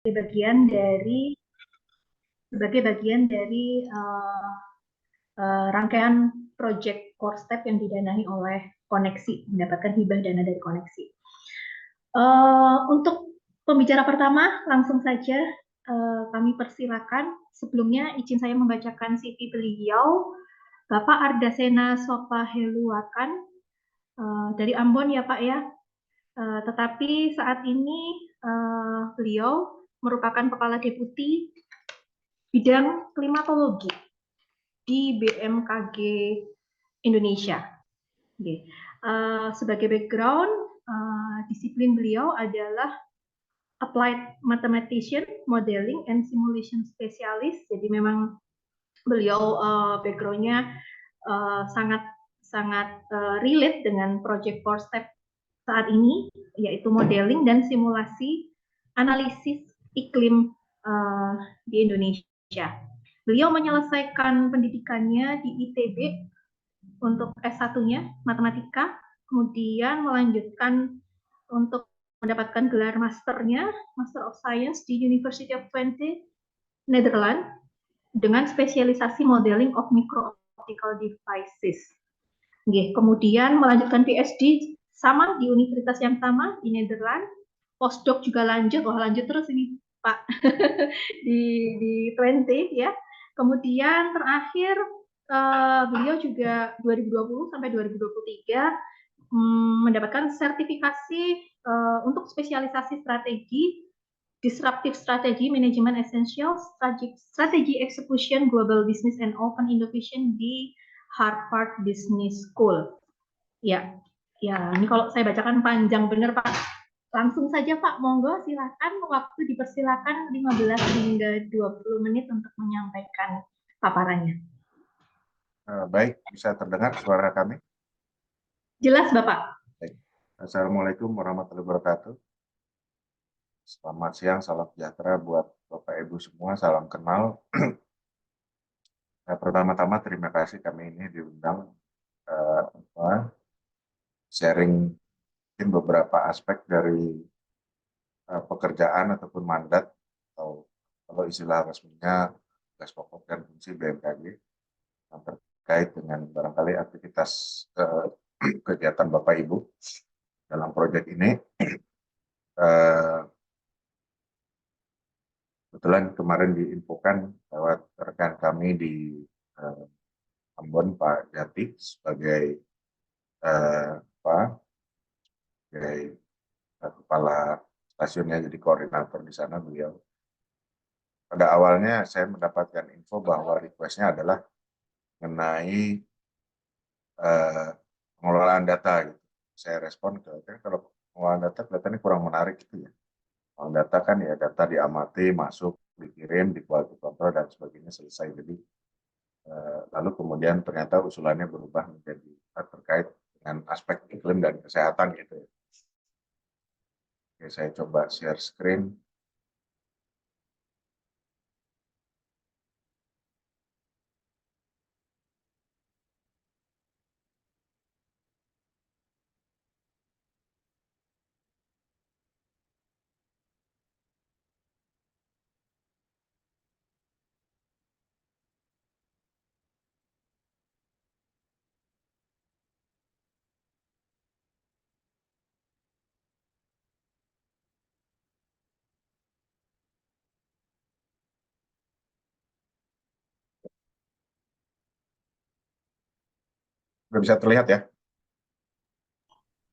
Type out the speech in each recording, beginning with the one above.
sebagai bagian dari rangkaian project core step yang didanai oleh Koneksi, mendapatkan hibah dana dari Koneksi. Untuk pembicara pertama, langsung saja kami persilakan. Sebelumnya izin saya membacakan CV beliau, Bapak Ardasena Sopaheluakan dari Ambon ya Pak ya. Tetapi saat ini beliau merupakan Kepala Deputi Bidang Klimatologi di BMKG Indonesia. Okay. Sebagai background, disiplin beliau adalah Applied Mathematician, Modeling and Simulation Specialist. Jadi memang beliau backgroundnya sangat relate dengan project core step saat ini, yaitu modeling dan simulasi analisis iklim di Indonesia. Beliau menyelesaikan pendidikannya di ITB untuk S1-nya matematika, kemudian melanjutkan untuk mendapatkan gelar masternya, Master of Science di University of Twente, Netherlands, dengan spesialisasi modeling of micro optical devices. Kemudian melanjutkan PhD sama di universitas yang sama di Netherlands, postdoc juga lanjut terus ini Pak di Twente ya. Kemudian terakhir beliau juga 2020 sampai 2023 mendapatkan sertifikasi untuk spesialisasi strategi Disruptive Strategy Management Essential Strategy Execution Global Business and Open Innovation di Harvard Business School. Ya, ini kalau saya bacakan panjang bener Pak. Langsung saja Pak, monggo silakan, waktu dipersilakan 15 hingga 20 menit untuk menyampaikan paparannya. Baik, bisa terdengar suara kami? Jelas Bapak. Baik. Assalamualaikum warahmatullahi wabarakatuh. Selamat siang, salam sejahtera buat Bapak Ibu semua, salam kenal. Pertama-tama terima kasih kami ini diundang sharing beberapa aspek dari pekerjaan ataupun mandat, atau kalau istilah resminya tugas pokok dan fungsi BMKG yang terkait dengan barangkali aktivitas kegiatan Bapak Ibu dalam proyek ini. Kebetulan kemarin diinfokan lewat rekan kami di Ambon, Pak Jati, sebagai kepala stasiunnya, jadi koordinator di sana beliau. Pada awalnya saya mendapatkan info bahwa request-nya adalah mengenai pengelolaan data. Gitu. Saya respon kalau pengelolaan data kelihatannya kurang menarik gitu ya. Data kan ya data diamati, masuk, dikirim, di quality control dan sebagainya, selesai. Jadi lalu kemudian ternyata usulannya berubah menjadi terkait dengan aspek iklim dan kesehatan gitu ya. Oke, saya coba share screen. Sudah bisa terlihat ya?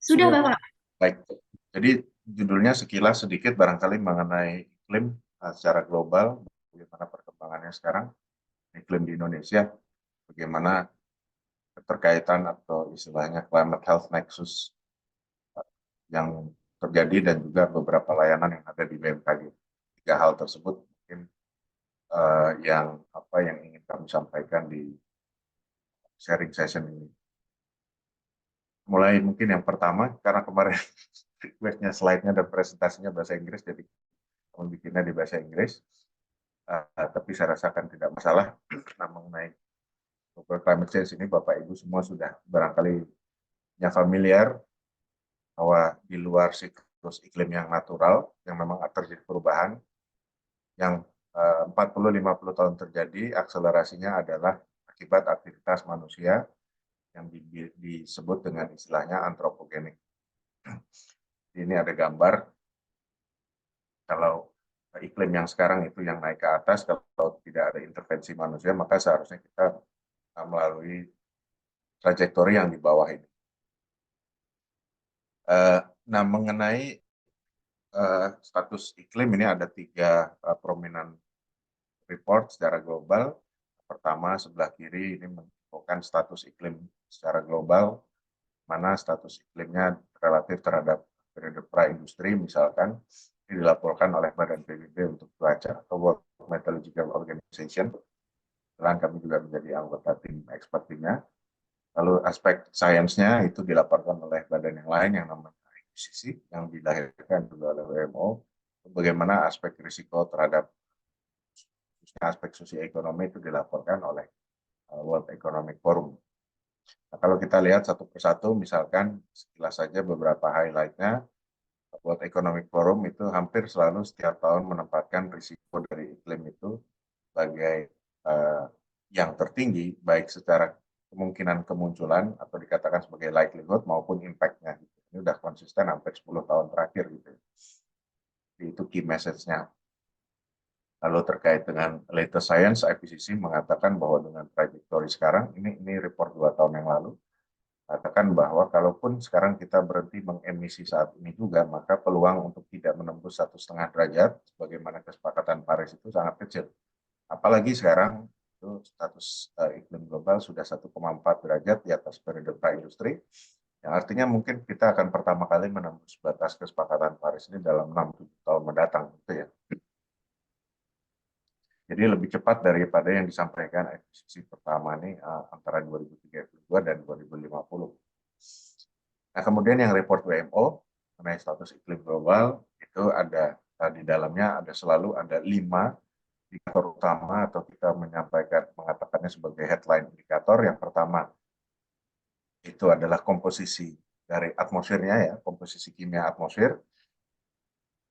Sudah Bapak. Baik, jadi judulnya sekilas sedikit barangkali mengenai iklim secara global, bagaimana perkembangannya sekarang, iklim di Indonesia, bagaimana keterkaitan atau istilahnya climate health nexus yang terjadi dan juga beberapa layanan yang ada di BMKG. Tiga hal tersebut mungkin yang ingin kami sampaikan di sharing session ini. Mulai mungkin yang pertama, karena kemarin request-nya, slide-nya dan presentasinya bahasa Inggris, jadi kami bikinnya di bahasa Inggris. Tapi saya rasakan tidak masalah. Nah, mengenai global climate change ini, Bapak Ibu semua sudah barangkali yang familiar bahwa di luar siklus iklim yang natural, yang memang terjadi perubahan, yang 40-50 tahun terjadi, akselerasinya adalah akibat aktivitas manusia yang disebut dengan istilahnya antropogenik. Ini ada gambar, kalau iklim yang sekarang itu yang naik ke atas, kalau tidak ada intervensi manusia, maka seharusnya kita melalui trajektori yang di bawah ini. Nah, mengenai status iklim ini ada 3 prominent report secara global. Pertama, sebelah kiri ini menunjukkan status iklim secara global, mana status iklimnya relatif terhadap periode pra-industri, misalkan ini dilaporkan oleh Badan PBB untuk cuaca atau World Meteorological Organization. Dan kami juga menjadi anggota tim expertnya. Lalu aspek sainsnya itu dilaporkan oleh badan yang lain yang namanya IPCC, yang dilahirkan juga oleh WMO. Bagaimana aspek risiko terhadap aspek sosioekonomi itu dilaporkan oleh World Economic Forum. Nah, kalau kita lihat satu persatu, misalkan sekilas saja beberapa highlight-nya, World Economic Forum itu hampir selalu setiap tahun menempatkan risiko dari iklim itu sebagai yang tertinggi, baik secara kemungkinan kemunculan atau dikatakan sebagai likelihood maupun impact-nya. Ini sudah konsisten hampir 10 tahun terakhir gitu. Itu key message-nya. Lalu terkait dengan latest science, IPCC mengatakan bahwa dengan trajektori sekarang, ini report 2 tahun yang lalu, katakan bahwa kalaupun sekarang kita berhenti mengemisi saat ini juga, maka peluang untuk tidak menembus 1,5 derajat, sebagaimana kesepakatan Paris itu sangat kecil. Apalagi sekarang itu status iklim global sudah 1,4 derajat di atas periode pra-industri, yang artinya mungkin kita akan pertama kali menembus batas kesepakatan Paris ini dalam 6-7 tahun mendatang, gitu ya. Jadi lebih cepat daripada yang disampaikan IPCC pertama ini antara 2032 dan 2050. Nah, kemudian yang report WMO mengenai status iklim global itu ada di dalamnya selalu ada 5 indikator utama, atau kita mengatakannya sebagai headline indikator. Yang pertama itu adalah komposisi dari atmosfernya, ya, komposisi kimia atmosfer.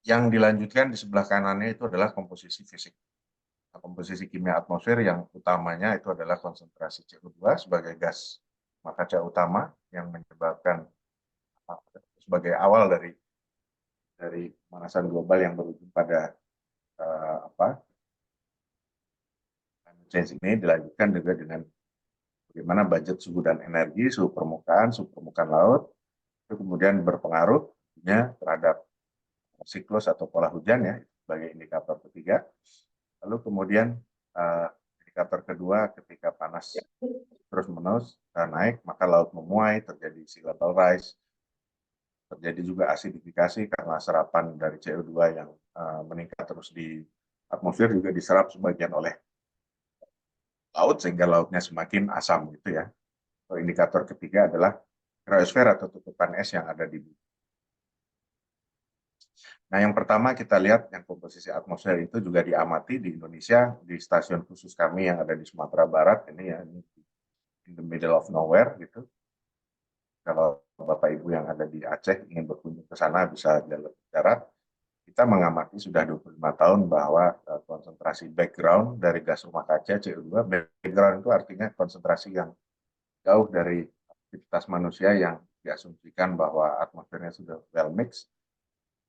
Yang dilanjutkan di sebelah kanannya itu adalah komposisi fisik. Komposisi kimia atmosfer yang utamanya itu adalah konsentrasi CO2 sebagai gas rumah kaca utama yang menyebabkan sebagai awal dari pemanasan global yang berujung pada climate change ini. Dilanjutkan juga dengan bagaimana budget suhu dan energi, suhu permukaan laut, itu kemudian berpengaruh terhadap siklus atau pola hujan, ya, sebagai indikator ketiga. Lalu kemudian indikator kedua, ketika panas terus-menerus naik, maka laut memuai, terjadi sea level rise, terjadi juga asidifikasi karena serapan dari CO2 yang meningkat terus di atmosfer, juga diserap sebagian oleh laut sehingga lautnya semakin asam, gitu ya. Indikator ketiga adalah kriosfer atau tutupan es yang ada di bumi. Nah, yang pertama kita lihat yang komposisi atmosfer itu juga diamati di Indonesia, di stasiun khusus kami yang ada di Sumatera Barat, ini ya, in the middle of nowhere gitu. Kalau Bapak Ibu yang ada di Aceh ingin berkunjung ke sana bisa jalan darat. Kita mengamati sudah 25 tahun bahwa konsentrasi background dari gas rumah kaca CO2, background itu artinya konsentrasi yang jauh dari aktivitas manusia yang diasumsikan bahwa atmosfernya sudah well mixed.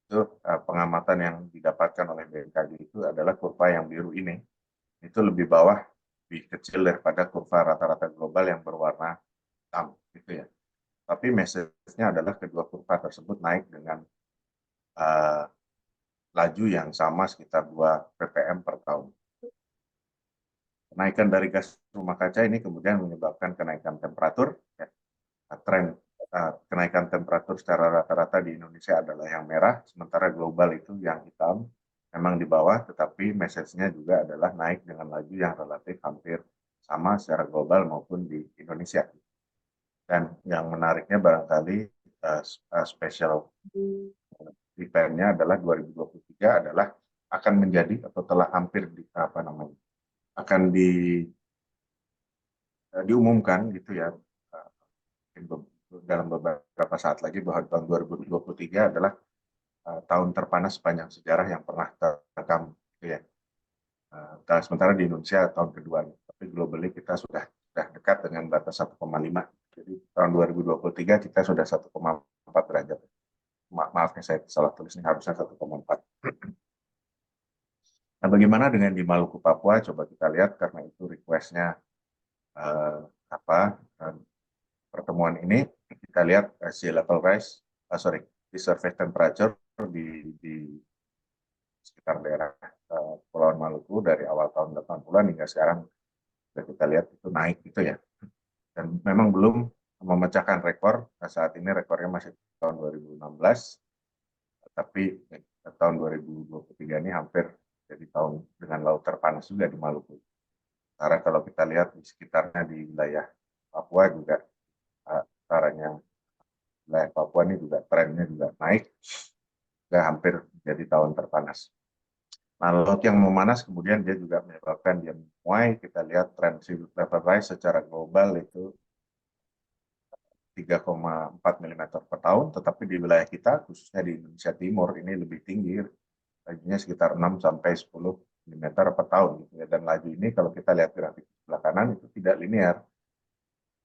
Itu pengamatan yang didapatkan oleh BMKG itu adalah kurva yang biru ini. Itu lebih bawah, lebih kecil daripada kurva rata-rata global yang berwarna hitam, gitu ya. Tapi message-nya adalah kedua kurva tersebut naik dengan laju yang sama sekitar 2 ppm per tahun. Kenaikan dari gas rumah kaca ini kemudian menyebabkan kenaikan temperatur. Ya. Tren kenaikan temperatur secara rata-rata di Indonesia adalah yang merah, sementara global itu yang hitam, memang di bawah, tetapi message-nya juga adalah naik dengan laju yang relatif hampir sama secara global maupun di Indonesia. Dan yang menariknya barangkali special event-nya adalah 2023 adalah akan menjadi atau telah hampir akan diumumkan gitu ya, dalam beberapa saat lagi, bahwa tahun 2023 adalah tahun terpanas sepanjang sejarah yang pernah terekam, gitu ya. Sementara di Indonesia tahun kedua, tapi globally kita sudah dekat dengan batas 1,5. Jadi tahun 2023 kita sudah 1,4 derajat. Maaf nih saya salah tulis, ini harusnya 1,4. Nah, bagaimana dengan di Maluku Papua? Coba kita lihat, karena itu request-nya pertemuan ini. Kita lihat sea level rise, di surface temperature di sekitar daerah Kepulauan Maluku dari awal tahun 80-an hingga sekarang kita lihat itu naik gitu ya. Dan memang belum memecahkan rekor. Nah, saat ini rekornya masih tahun 2016, tapi tahun 2023 ini hampir jadi tahun dengan laut terpanas juga di Maluku. Karena kalau kita lihat di sekitarnya di wilayah Papua juga, utaranya wilayah Papua ini juga trennya juga naik, juga hampir jadi tahun terpanas. Nah, laut yang memanas kemudian dia juga menyebabkan dia menguai. Kita lihat tren sea level rise secara global itu 3,4 mm per tahun, tetapi di wilayah kita, khususnya di Indonesia Timur, ini lebih tinggi, lajunya sekitar 6 sampai 10 mm per tahun. Gitu ya. Dan laju ini kalau kita lihat grafik sebelah kanan itu tidak linear,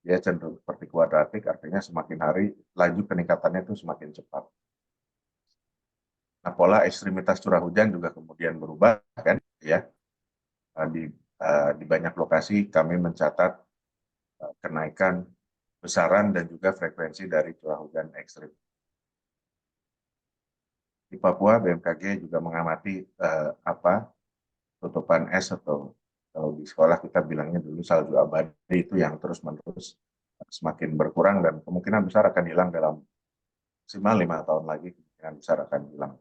dia cenderung seperti kuadratik, artinya semakin hari laju peningkatannya itu semakin cepat. Nah, pola ekstremitas curah hujan juga kemudian berubah, kan? Ya, di banyak lokasi kami mencatat kenaikan besaran dan juga frekuensi dari curah hujan ekstrim. Di Papua, BMKG juga mengamati tutupan es, atau kalau di sekolah kita bilangnya dulu salju abadi, itu yang terus-menerus semakin berkurang dan kemungkinan besar akan hilang dalam maksimal 5 tahun lagi, kemungkinan besar akan hilang.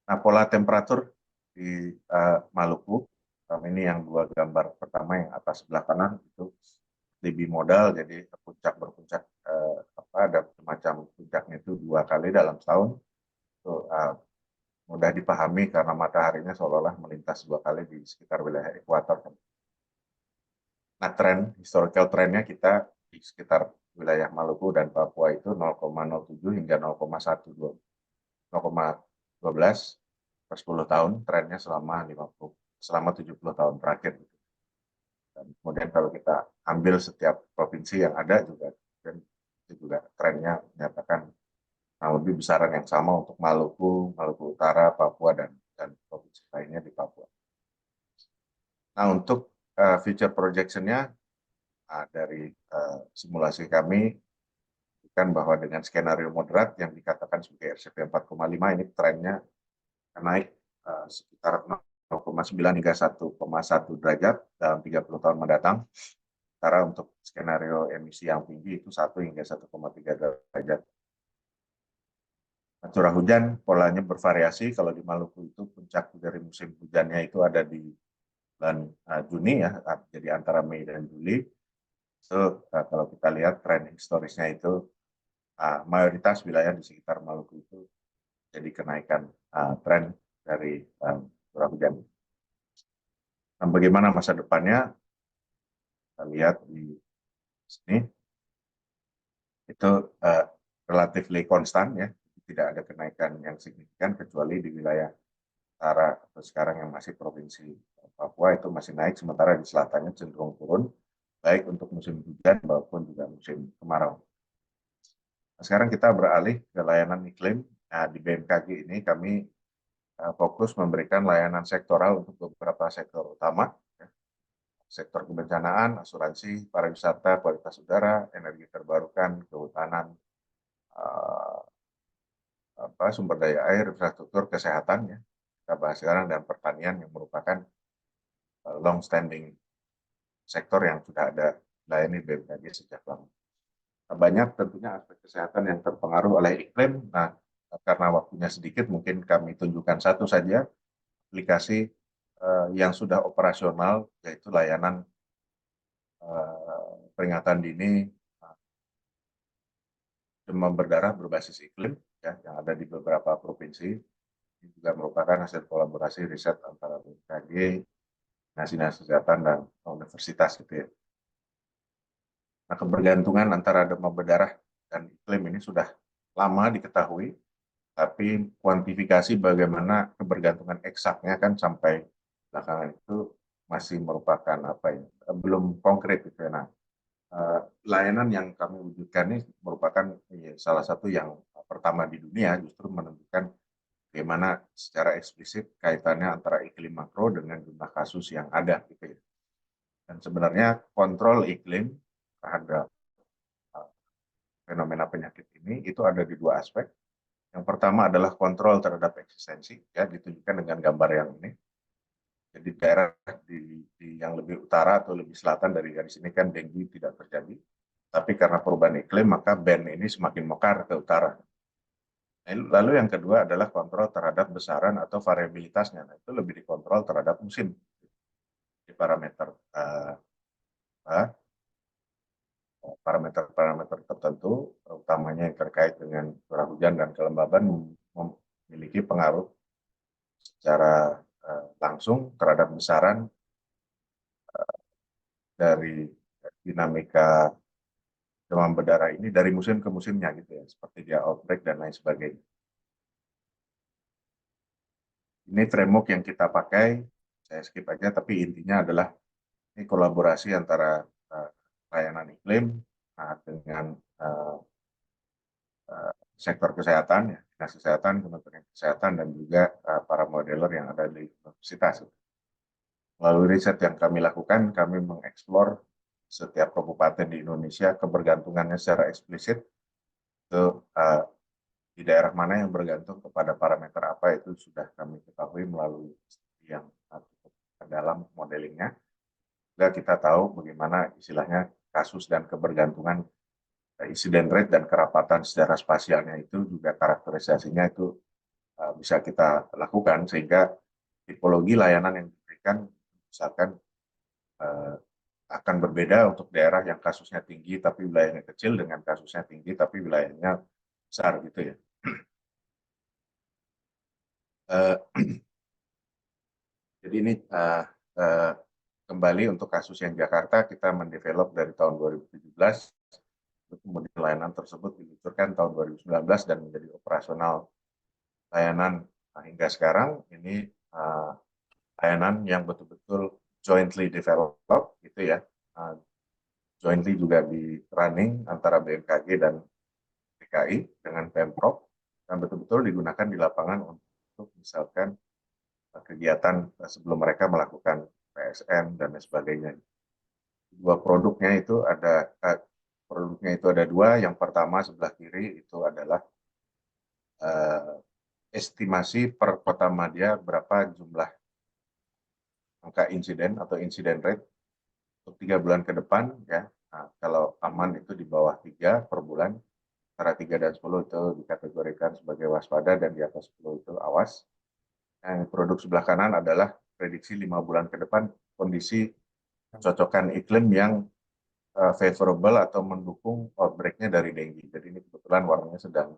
Nah, pola temperatur di Maluku, ini yang dua gambar pertama yang atas sebelah kanan itu di bimodal, jadi puncak berpuncak, ada semacam puncaknya itu 2 kali dalam setahun. Itu mudah dipahami karena mataharinya seolah-olah melintas 2 kali di sekitar wilayah ekuator. Nah, historical trennya kita di sekitar wilayah Maluku dan Papua itu 0,07 hingga 0,12 per 10 tahun, trennya selama 70 tahun terakhir. Dan kemudian kalau kita ambil setiap provinsi yang ada juga, dan itu juga trennya menyatakan lebih besaran yang sama untuk Maluku, Maluku Utara, Papua, dan provinsi lainnya di Papua. Nah, untuk future projection-nya dari simulasi kami, kan bahwa dengan skenario moderat yang dikatakan sebagai RCP 4,5 ini trennya naik sekitar 0,9 hingga 1,1 derajat dalam 30 tahun mendatang. Sementara untuk skenario emisi yang tinggi itu 1 hingga 1,3 derajat. Nah, curah hujan polanya bervariasi. Kalau di Maluku itu puncak dari musim hujannya itu ada di bulan Juni ya, jadi antara Mei dan Juli. So, kalau kita lihat tren historisnya itu mayoritas wilayah di sekitar Maluku itu jadi kenaikan tren dari curah hujan. Nah, bagaimana masa depannya? Kita lihat di sini itu relatively konstan ya, tidak ada kenaikan yang signifikan kecuali di wilayah utara atau sekarang yang masih provinsi Papua itu masih naik, sementara di selatannya cenderung turun, baik untuk musim hujan maupun juga musim kemarau. Nah, sekarang kita beralih ke layanan iklim. Nah, di BMKG ini kami fokus memberikan layanan sektoral untuk beberapa sektor utama, ya. Sektor kebencanaan, asuransi, pariwisata, kualitas udara, energi terbarukan, kehutanan, sumber daya air, infrastruktur, kesehatan, ya. Kita bahas sekarang, dan pertanian yang merupakan long standing sektor yang sudah ada layani BMKG sejak lama. Banyak tentunya aspek kesehatan yang terpengaruh oleh iklim. Nah, karena waktunya sedikit, mungkin kami tunjukkan satu saja aplikasi yang sudah operasional, yaitu layanan peringatan dini demam berdarah berbasis iklim, ya, yang ada di beberapa provinsi. Ini juga merupakan hasil kolaborasi riset antara BMKG, Dinas Kesehatan, dan universitas gitu ya. Nah, kebergantungan antara demam berdarah dan iklim ini sudah lama diketahui, tapi kuantifikasi bagaimana kebergantungan eksaknya kan sampai belakangan itu masih merupakan apa ya, belum konkret gitu ya. Nah, layanan yang kami wujudkan ini merupakan salah satu yang pertama di dunia justru menentukan bagaimana secara eksplisit kaitannya antara iklim makro dengan jumlah kasus yang ada gitu ya. Dan sebenarnya kontrol iklim terhadap fenomena penyakit ini itu ada di dua aspek. Yang pertama adalah kontrol terhadap eksistensi, ya ditunjukkan dengan gambar yang ini. Jadi daerah di yang lebih utara atau lebih selatan dari garis ini kan dengue tidak terjadi. Tapi karena perubahan iklim maka band ini semakin mekar ke utara. Lalu yang kedua adalah kontrol terhadap besaran atau variabilitasnya. Nah, itu lebih dikontrol terhadap musim di parameter parameter tertentu, utamanya yang terkait dengan curah hujan dan kelembaban memiliki pengaruh secara langsung terhadap besaran dari dinamika demam berdarah ini dari musim ke musimnya gitu ya, seperti dia outbreak dan lain sebagainya. Ini framework yang kita pakai, saya skip aja, tapi intinya adalah ini kolaborasi antara layanan iklim dengan sektor kesehatan, ya, dinas kesehatan, kementerian kesehatan, dan juga para modeler yang ada di universitas. Melalui riset yang kami lakukan, kami mengeksplor setiap kabupaten di Indonesia kebergantungannya secara eksplisit ke di daerah mana yang bergantung kepada parameter apa itu sudah kami ketahui melalui yang cukup dalam modelingnya. Sehingga kita tahu bagaimana istilahnya kasus dan kebergantungan insiden rate dan kerapatan secara spasialnya itu juga karakterisasinya itu bisa kita lakukan sehingga tipologi layanan yang diberikan misalkan akan berbeda untuk daerah yang kasusnya tinggi tapi wilayahnya kecil dengan kasusnya tinggi tapi wilayahnya besar gitu ya. Jadi ini kembali untuk kasus yang Jakarta kita mendevelop dari tahun 2017, kemudian layanan tersebut diluncurkan tahun 2019 dan menjadi operasional layanan hingga sekarang. Ini layanan yang betul-betul jointly develop gitu ya, jointly juga di running antara BMKG dan DKI dengan Pemprov dan betul-betul digunakan di lapangan untuk misalkan kegiatan sebelum mereka melakukan PSN dan lain sebagainya. Produknya itu ada dua. Yang pertama sebelah kiri itu adalah estimasi per kota Madia berapa jumlah angka insiden atau insiden rate untuk 3 bulan ke depan ya. Nah, kalau aman itu di bawah 3 per bulan, antara 3 dan 10 itu dikategorikan sebagai waspada dan di atas 10 itu awas. Nah, produk sebelah kanan adalah prediksi 5 bulan ke depan kondisi cocokan iklim yang favorable atau mendukung outbreak-nya dari dengue. Jadi ini kebetulan warnanya sedang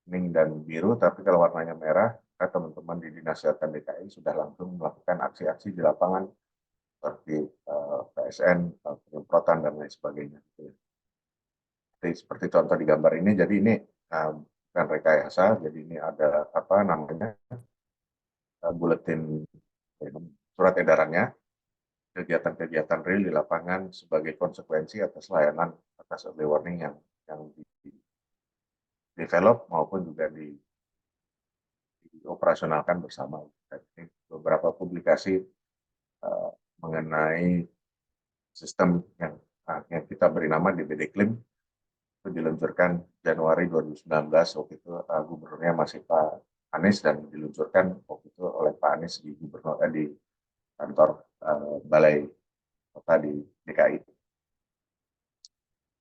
kuning dan biru, tapi kalau warnanya merah, teman-teman di Dinas Kesehatan DKI sudah langsung melakukan aksi-aksi di lapangan seperti PSN, penyemprotan dan lain sebagainya. Jadi, seperti contoh di gambar ini, jadi ini bukan rekayasa, jadi ini ada apa namanya buletin surat edarannya, kegiatan-kegiatan real di lapangan sebagai konsekuensi atas layanan atas early warning yang di develop maupun juga dioperasionalkan bersama. Jadi, beberapa publikasi mengenai sistem yang kita beri nama DBD Klim itu diluncurkan Januari 2019, waktu itu gubernurnya masih Pak Anies dan diluncurkan waktu itu oleh Pak Anies di kantor Balai Kota di DKI.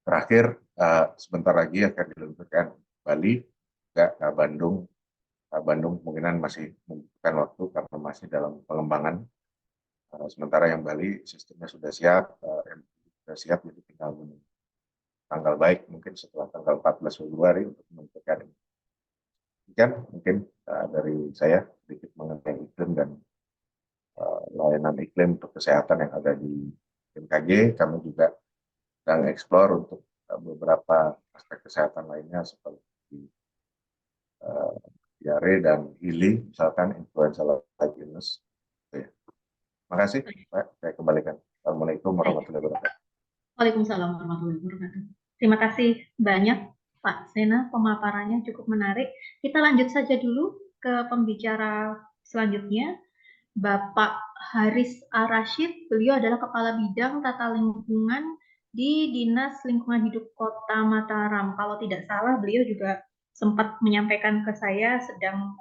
Terakhir sebentar lagi akan diluncurkan Bali, juga Bandung. Bandung kemungkinan masih membutuhkan waktu karena masih dalam pengembangan. Sementara yang Bali sistemnya sudah siap, jadi tinggal menunggu tanggal baik mungkin setelah tanggal 14 Februari untuk menentukan. Mungkin dari saya sedikit mengenai iklim dan layanan iklim untuk kesehatan yang ada di BMKG. Kami juga sedang eksplor untuk beberapa aspek kesehatan lainnya seperti diare dan hili, misalkan influenza like illness. Terima kasih, Pak. Saya kembalikan. Assalamualaikum Baik. warahmatullahi wabarakatuh. Waalaikumsalam warahmatullahi wabarakatuh. Terima kasih banyak Pak Sena, pemaparannya cukup menarik. Kita lanjut saja dulu ke pembicara selanjutnya, Bapak Haris Ar-Rasyid. Beliau adalah Kepala Bidang Tata Lingkungan di Dinas Lingkungan Hidup Kota Mataram. Kalau tidak salah, beliau juga sempat menyampaikan ke saya sedang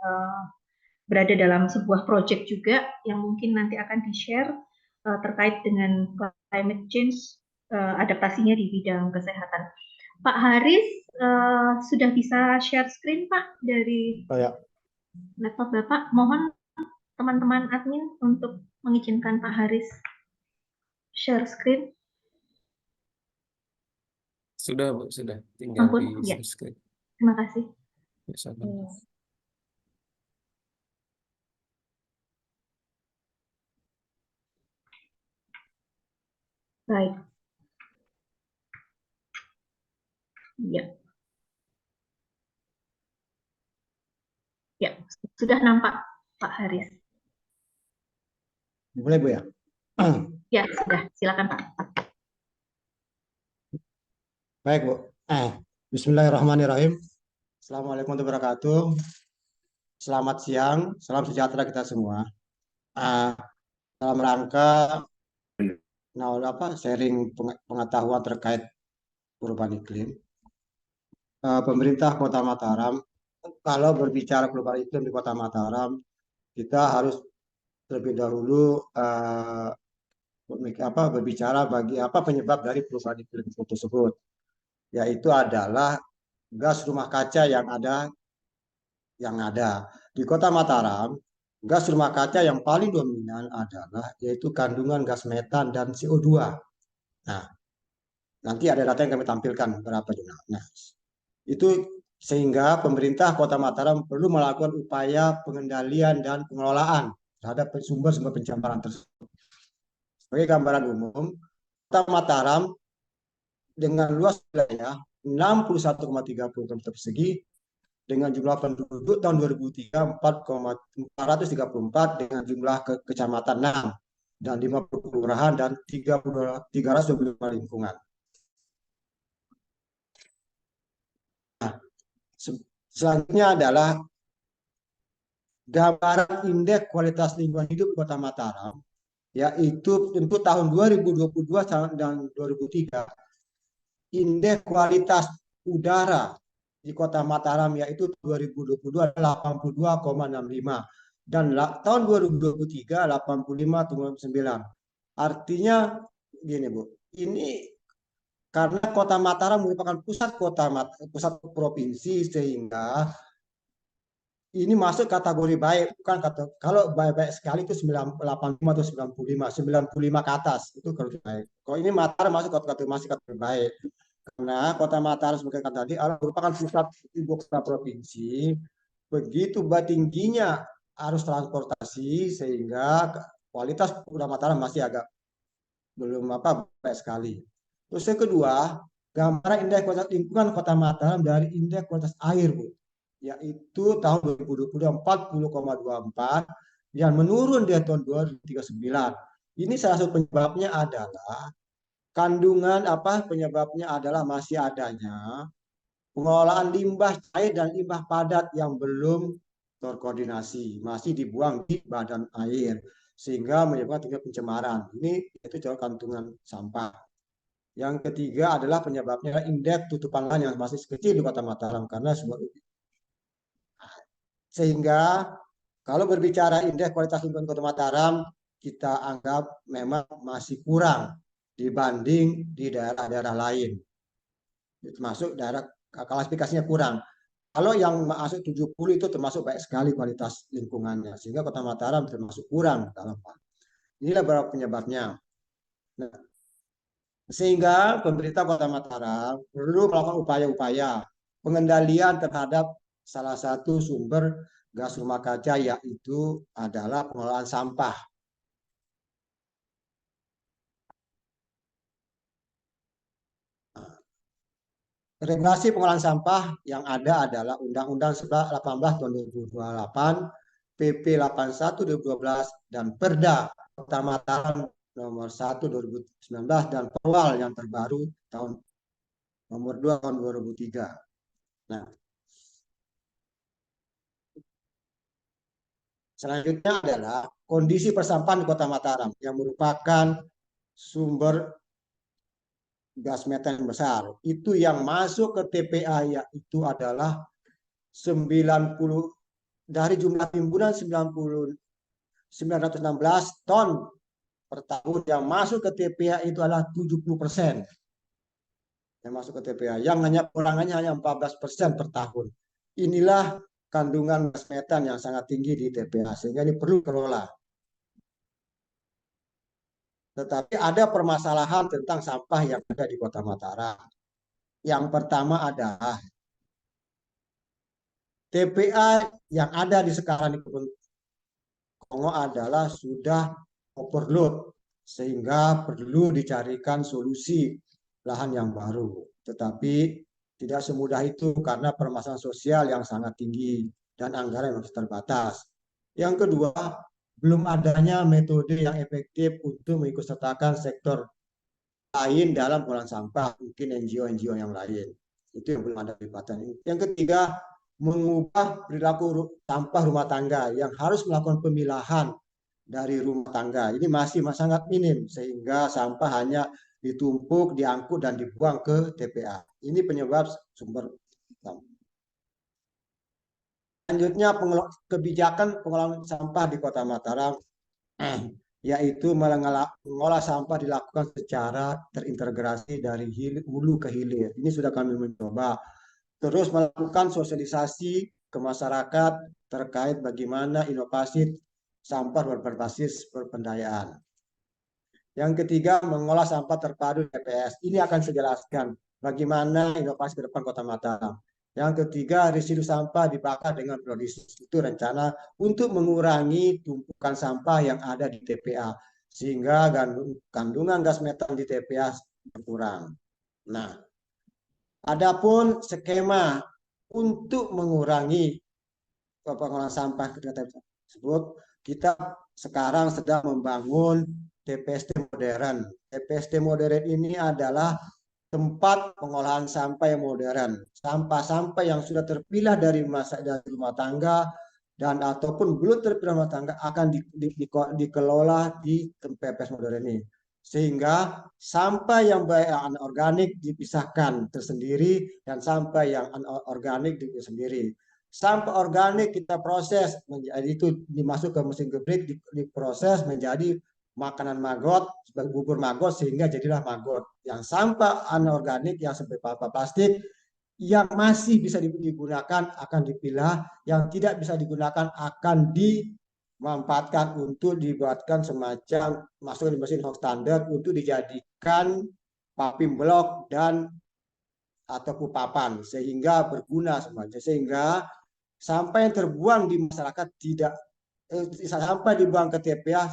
berada dalam sebuah proyek juga yang mungkin nanti akan di-share terkait dengan climate change, adaptasinya di bidang kesehatan. Pak Haris, sudah bisa share screen Pak dari laptop Bapak? Mohon teman-teman admin untuk mengizinkan Pak Haris share screen. Sudah, Bu, sudah. Tinggal Ampun, di ya. share screen. Terima kasih. Ya, sama. Baik. Ya. Ya, sudah nampak Pak Haris. Boleh Bu ya? Ya, sudah. Silakan Pak. Baik Bu. Bismillahirrahmanirrahim. Assalamualaikum warahmatullahi wabarakatuh. Selamat siang, salam sejahtera kita semua. Dalam rangka sharing pengetahuan terkait perubahan iklim, pemerintah Kota Mataram, kalau berbicara perubahan iklim di Kota Mataram, kita harus terlebih dahulu berbicara bagi apa penyebab dari perubahan iklim tersebut, yaitu adalah gas rumah kaca yang ada di Kota Mataram. Gas rumah kaca yang paling dominan adalah yaitu kandungan gas metan dan CO2. Nah, nanti ada data yang kami tampilkan berapa jumlah. Nah, itu sehingga pemerintah Kota Mataram perlu melakukan upaya pengendalian dan pengelolaan terhadap sumber-sumber pencemaran tersebut. Sebagai gambaran umum, Kota Mataram dengan luas wilayah 61,30 km persegi dengan jumlah penduduk tahun 2003 4,434 dengan jumlah kecamatan 6 dan 50 kelurahan dan 325 lingkungan. Nah, selanjutnya adalah gambaran indeks kualitas lingkungan hidup Kota Mataram, yaitu untuk tahun 2022 dan 2003. Indeks kualitas udara di Kota Mataram yaitu 2022 82,65 dan tahun 2023 85,9. Artinya gini Bu, ini karena Kota Mataram merupakan pusat provinsi sehingga ini masuk kategori baik, bukan kalau baik sekali itu 85 atau 95 ke atas itu kategori baik. Kalau ini Mataram masuk kategori baik. Karena Kota Mataram sebagai kata tadi merupakan pusat ibu kota provinsi, begitu tingginya arus transportasi sehingga kualitas Kota Mataram masih agak belum baik sekali. Terus yang kedua, gambaran indeks kualitas lingkungan Kota Mataram dari indeks kualitas air, Bu, yaitu tahun 2020 40,24 yang menurun di tahun 2039. Ini salah satu penyebabnya adalah penyebabnya adalah masih adanya pengelolaan limbah cair dan limbah padat yang belum terkoordinasi, masih dibuang di badan air sehingga menyebabkan tingkat pencemaran. Ini itu contoh kantungan sampah. Yang ketiga adalah penyebabnya indeks tutupan lahan yang masih kecil di Kota Mataram karena sehingga kalau berbicara indeks kualitas lingkungan Kota Mataram kita anggap memang masih kurang dibanding di daerah-daerah lain. Termasuk daerah klasifikasinya kurang. Kalau yang masuk 70 itu termasuk baik sekali kualitas lingkungannya. Sehingga Kota Mataram termasuk kurang dalam hal. Inilah beberapa penyebabnya. Nah, sehingga pemerintah Kota Mataram perlu melakukan upaya-upaya pengendalian terhadap salah satu sumber gas rumah kaca yaitu adalah pengelolaan sampah. Regulasi pengelolaan sampah yang ada adalah Undang-Undang 18 tahun 2028, PP 81 2012 dan Perda Kota Mataram nomor 1 2019 dan Perwal yang terbaru tahun nomor 2 tahun 2003. Nah, selanjutnya adalah kondisi persampahan di Kota Mataram yang merupakan sumber gas metan yang besar. Itu yang masuk ke TPA yaitu adalah 90 dari jumlah timbunan 916 ton per tahun, yang masuk ke TPA itu adalah 70% yang masuk ke TPA, yang hanya kurangannya hanya 14% per tahun. Inilah kandungan gas metan yang sangat tinggi di TPA, sehingga ini perlu dikelola. Tetapi ada permasalahan tentang sampah yang ada di Kota Mataram. Yang pertama adalah TPA yang ada di sekarang di Kebun Kongo adalah sudah overload, sehingga perlu dicarikan solusi lahan yang baru. Tetapi tidak semudah itu karena permasalahan sosial yang sangat tinggi dan anggaran yang masih terbatas. Yang kedua, belum adanya metode yang efektif untuk mengikutsertakan sektor lain dalam pengelolaan sampah, mungkin NGO-NGO yang lain. Itu yang belum ada pelibatan. Yang ketiga, mengubah perilaku sampah rumah tangga yang harus melakukan pemilahan dari rumah tangga. Ini masih sangat minim, sehingga sampah hanya ditumpuk, diangkut, dan dibuang ke TPA. Ini penyebab sumber sampah. Selanjutnya, kebijakan pengelolaan sampah di Kota Mataram, yaitu mengolah sampah dilakukan secara terintegrasi dari hulu ke hilir. Ini sudah kami mencoba. Terus melakukan sosialisasi ke masyarakat terkait bagaimana inovasi sampah berbasis perpendayaan. Yang ketiga, mengolah sampah terpadu TPS. Ini akan saya jelaskan bagaimana inovasi ke depan Kota Mataram. Yang ketiga, residu sampah dibakar dengan biodiesel. Itu rencana untuk mengurangi tumpukan sampah yang ada di TPA, sehingga kandungan gas metan di TPA berkurang. Nah, adapun skema untuk mengurangi pengolahan sampah tersebut, kita sekarang sedang membangun TPST modern. TPST modern ini adalah tempat pengolahan sampah yang modern. Sampah-sampah yang sudah terpilah dari rumah tangga dan ataupun belum terpilah rumah tangga akan dikelola di TPS modern ini. Sehingga sampah yang baik anorganik dipisahkan tersendiri dan sampah yang anorganik dipisahkan sendiri. Sampah organik kita proses menjadi itu dimasuk ke mesin gebrik, diproses menjadi makanan maggot, sebagai bubur maggot, sehingga jadilah maggot. Yang sampah anorganik yang seperti plastik yang masih bisa digunakan akan dipilah, yang tidak bisa digunakan akan dimanfaatkan untuk dibuatkan semacam masuk di mesin hock standar untuk dijadikan paping blok dan atau kupapan, sehingga berguna semuanya, sehingga sampah yang terbuang di masyarakat tidak sampai dibuang ke TPA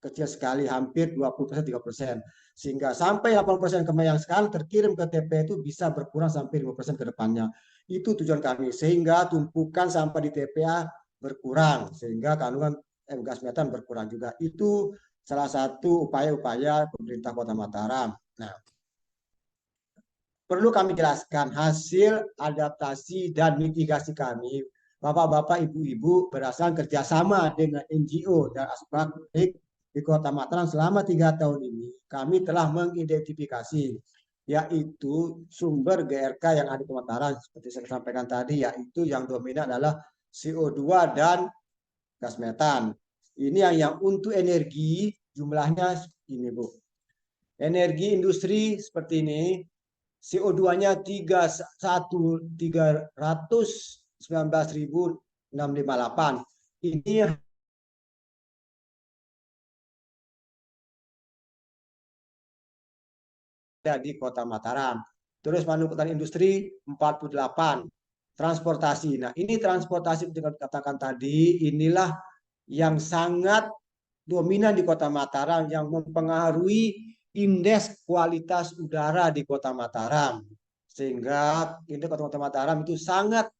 kecil sekali, hampir 20%-30%, sehingga sampai 80% yang sekarang terkirim ke TPA itu bisa berkurang sampai 5% ke depannya. Itu tujuan kami, sehingga tumpukan sampah di TPA berkurang, sehingga kandungan gas metan berkurang juga. Itu salah satu upaya-upaya pemerintah Kota Mataram. Nah, perlu kami jelaskan hasil adaptasi dan mitigasi kami, Bapak-bapak, Ibu-ibu, berdasarkan kerjasama dengan NGO dan aspek di Kota Mataram selama 3 tahun ini. Kami telah mengidentifikasi, yaitu sumber GRK yang ada di Kota Mataram, seperti saya sampaikan tadi, yaitu yang dominan adalah CO2 dan gas metan. Ini yang untuk energi jumlahnya ini, Bu. Energi industri seperti ini, CO2-nya 319.658. Ini ada di Kota Mataram. Terus manufaktur industri 48. Transportasi. Nah, ini transportasi yang katakan tadi, inilah yang sangat dominan di Kota Mataram, yang mempengaruhi indeks kualitas udara di Kota Mataram. Sehingga indeks Kota Mataram itu sangat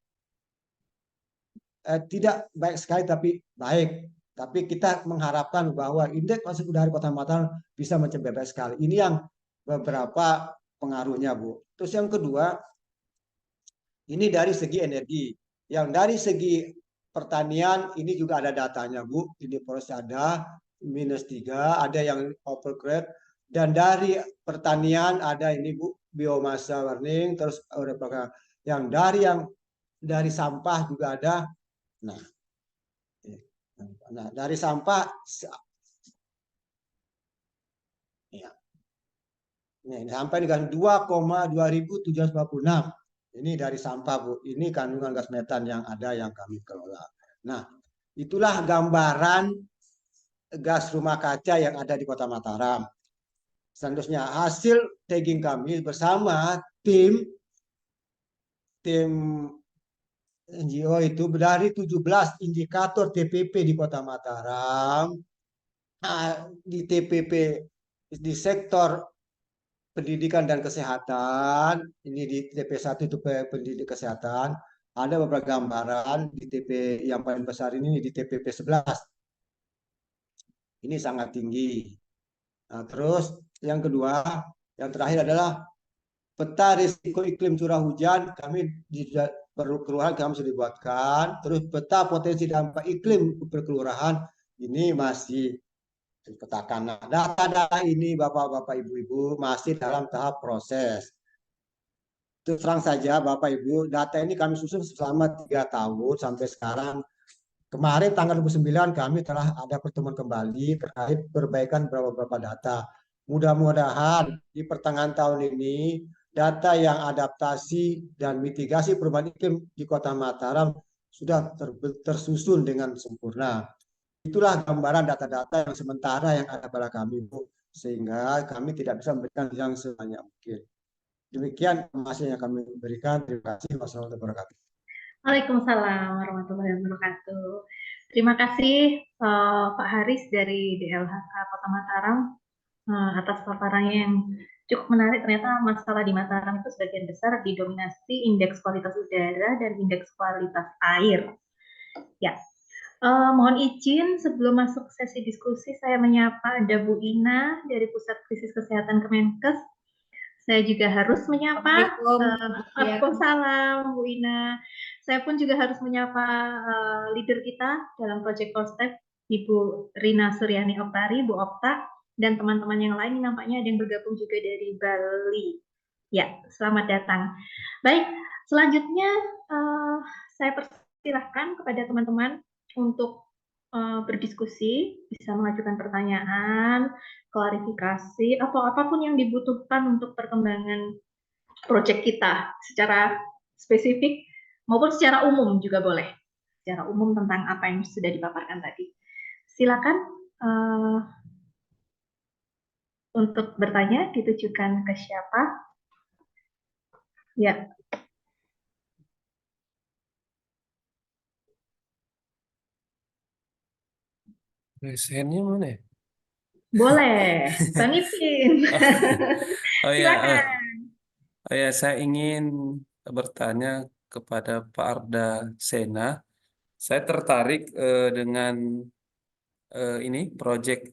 tidak baik sekali, tapi baik. Tapi kita mengharapkan bahwa indeks kualitas udara Kota Mataram bisa mencapai baik sekali. Ini yang beberapa pengaruhnya, Bu. Terus yang kedua, ini dari segi energi. Yang dari segi pertanian ini juga ada datanya, Bu. Ini proses ada -3, ada yang overcrop. Dan dari pertanian ada ini, Bu, biomasa warning, terus yang dari sampah juga ada. Nah, dari sampah ya. Ini sampai dengan 2,2746. Ini dari sampah, Bu. Ini kandungan gas metan yang ada yang kami kelola. Nah, itulah gambaran gas rumah kaca yang ada di Kota Mataram. Selanjutnya hasil tagging kami bersama tim NGO itu dari 17 indikator TPP di Kota Mataram. Di TPP di sektor pendidikan dan kesehatan, ini di TP1 itu pendidik kesehatan, ada beberapa gambaran di TP yang paling besar ini di TPP 11. Ini sangat tinggi. Nah, terus yang kedua, yang terakhir adalah peta risiko iklim curah hujan, kami di kelurahan kami sudah dibuatkan. Terus peta potensi dampak iklim perkelurahan ini masih dipetakan. Nah, data-data ini Bapak-Bapak Ibu-Ibu masih dalam tahap proses. Terus terang saja Bapak Ibu, data ini kami susun selama 3 tahun sampai sekarang. Kemarin tanggal 29 kami telah ada pertemuan kembali terkait perbaikan beberapa data. Mudah-mudahan di pertengahan tahun ini data yang adaptasi dan mitigasi perubahan iklim di Kota Mataram sudah tersusun dengan sempurna. Itulah gambaran data-data yang sementara yang ada pada kami, Bu, sehingga kami tidak bisa memberikan yang sebanyak mungkin. Demikian informasi yang kami berikan. Terima kasih. Wassalamualaikum warahmatullahi wabarakatuh. Waalaikumsalam warahmatullahi wabarakatuh. Terima kasih Pak Haris dari DLHK Kota Mataram atas paparannya yang cukup menarik. Ternyata masalah di Mataram itu sebagian besar didominasi indeks kualitas udara dan indeks kualitas air. Ya, mohon izin sebelum masuk sesi diskusi saya menyapa ada Bu Ina dari Pusat Krisis Kesehatan Kemenkes. Saya juga harus menyapa. Waalaikumsalam Bu Ina. Saya pun juga harus menyapa leader kita dalam Project Step, Ibu Rina Suryani Oktari, Bu Okta, dan teman-teman yang lain nampaknya ada yang bergabung juga dari Bali. Ya, selamat datang. Baik, selanjutnya saya persilahkan kepada teman-teman untuk berdiskusi, bisa mengajukan pertanyaan, klarifikasi, atau apapun yang dibutuhkan untuk perkembangan proyek kita secara spesifik maupun secara umum juga boleh. Secara umum tentang apa yang sudah dipaparkan tadi. Silakan untuk bertanya ditujukan ke siapa? Ya. Hand-nya mana ya? Boleh, Bang Ipin. Oh ya, Silakan. saya ingin bertanya kepada Pak Arda Sena. Saya tertarik dengan ini proyek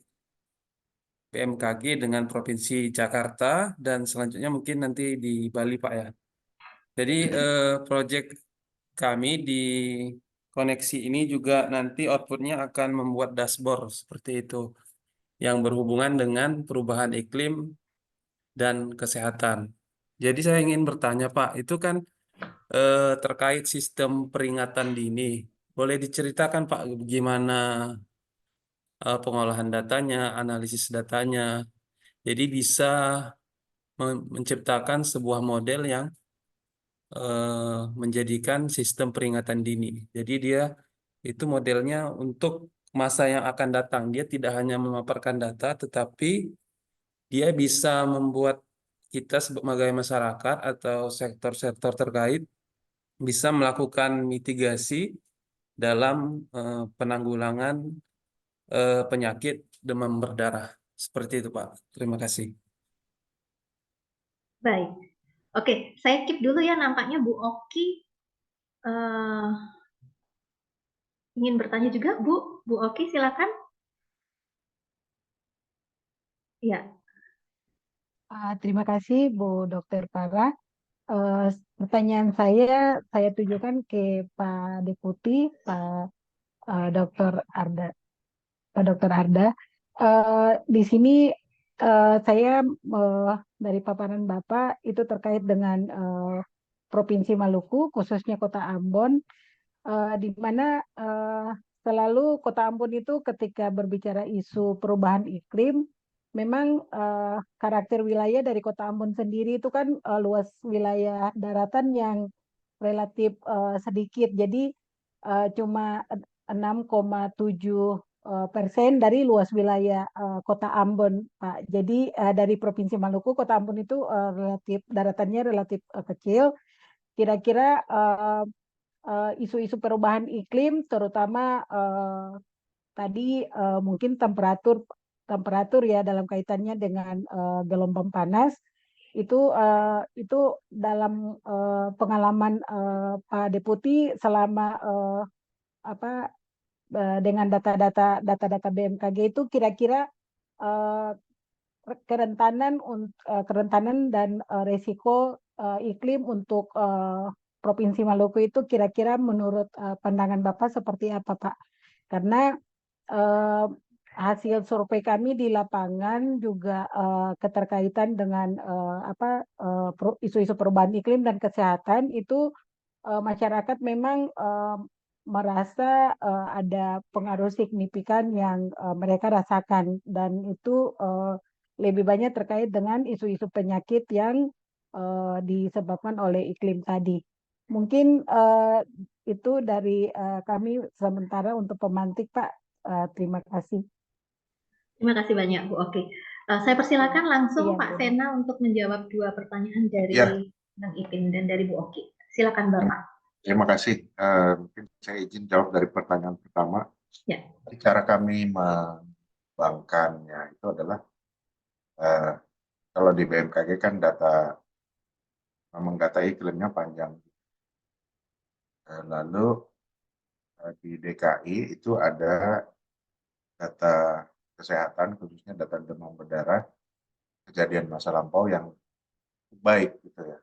BMKG dengan Provinsi Jakarta dan selanjutnya mungkin nanti di Bali, Pak ya. Jadi proyek kami di koneksi ini juga nanti outputnya akan membuat dashboard seperti itu yang berhubungan dengan perubahan iklim dan kesehatan. Jadi saya ingin bertanya Pak, itu kan terkait sistem peringatan dini. Boleh diceritakan Pak gimana pengolahan datanya, analisis datanya. Jadi bisa menciptakan sebuah model yang menjadikan sistem peringatan dini. Jadi dia itu modelnya untuk masa yang akan datang. Dia tidak hanya memaparkan data, tetapi dia bisa membuat kita sebagai masyarakat atau sektor-sektor terkait bisa melakukan mitigasi dalam penanggulangan penyakit demam berdarah. Seperti itu, Pak. Terima kasih. Baik. Oke, saya keep dulu ya, nampaknya Bu Oki ingin bertanya juga, Bu Oki, silakan. Ya, Terima kasih Bu Dokter Farah. Pertanyaan saya tujukan ke Pak Deputi, Dokter Arda. Pak Dokter Arda, di sini saya dari paparan Bapak itu terkait dengan Provinsi Maluku, khususnya Kota Ambon, di mana selalu Kota Ambon itu ketika berbicara isu perubahan iklim, memang karakter wilayah dari Kota Ambon sendiri itu kan luas wilayah daratan yang relatif sedikit, jadi cuma 6,7% dari luas wilayah Kota Ambon, Pak. Jadi dari Provinsi Maluku, Kota Ambon itu daratannya relatif kecil. Kira-kira isu-isu perubahan iklim, terutama tadi mungkin temperatur ya dalam kaitannya dengan gelombang panas itu dalam pengalaman Pak Deputi selama dengan data-data BMKG itu kira-kira kerentanan dan resiko iklim untuk Provinsi Maluku itu kira-kira menurut pandangan Bapak seperti apa, Pak? Karena hasil survei kami di lapangan juga keterkaitan dengan isu-isu perubahan iklim dan kesehatan itu masyarakat memang merasa ada pengaruh signifikan yang mereka rasakan, dan itu lebih banyak terkait dengan isu-isu penyakit yang disebabkan oleh iklim tadi. Mungkin itu dari kami sementara untuk pemantik, Pak. Terima kasih. terima kasih banyak Bu Oki. Saya persilakan langsung Iya, Pak Bu. Sena untuk menjawab 2 pertanyaan dari Ya. Bang Ipin dan dari Bu Oki. Silakan Bapak. Terima kasih. Mungkin saya izin jawab dari pertanyaan pertama. Ya. Cara kami mengembangkannya itu adalah kalau di BMKG kan memang data iklimnya panjang. Lalu di DKI itu ada data kesehatan, khususnya data demam berdarah, kejadian masa lampau yang baik gitu ya.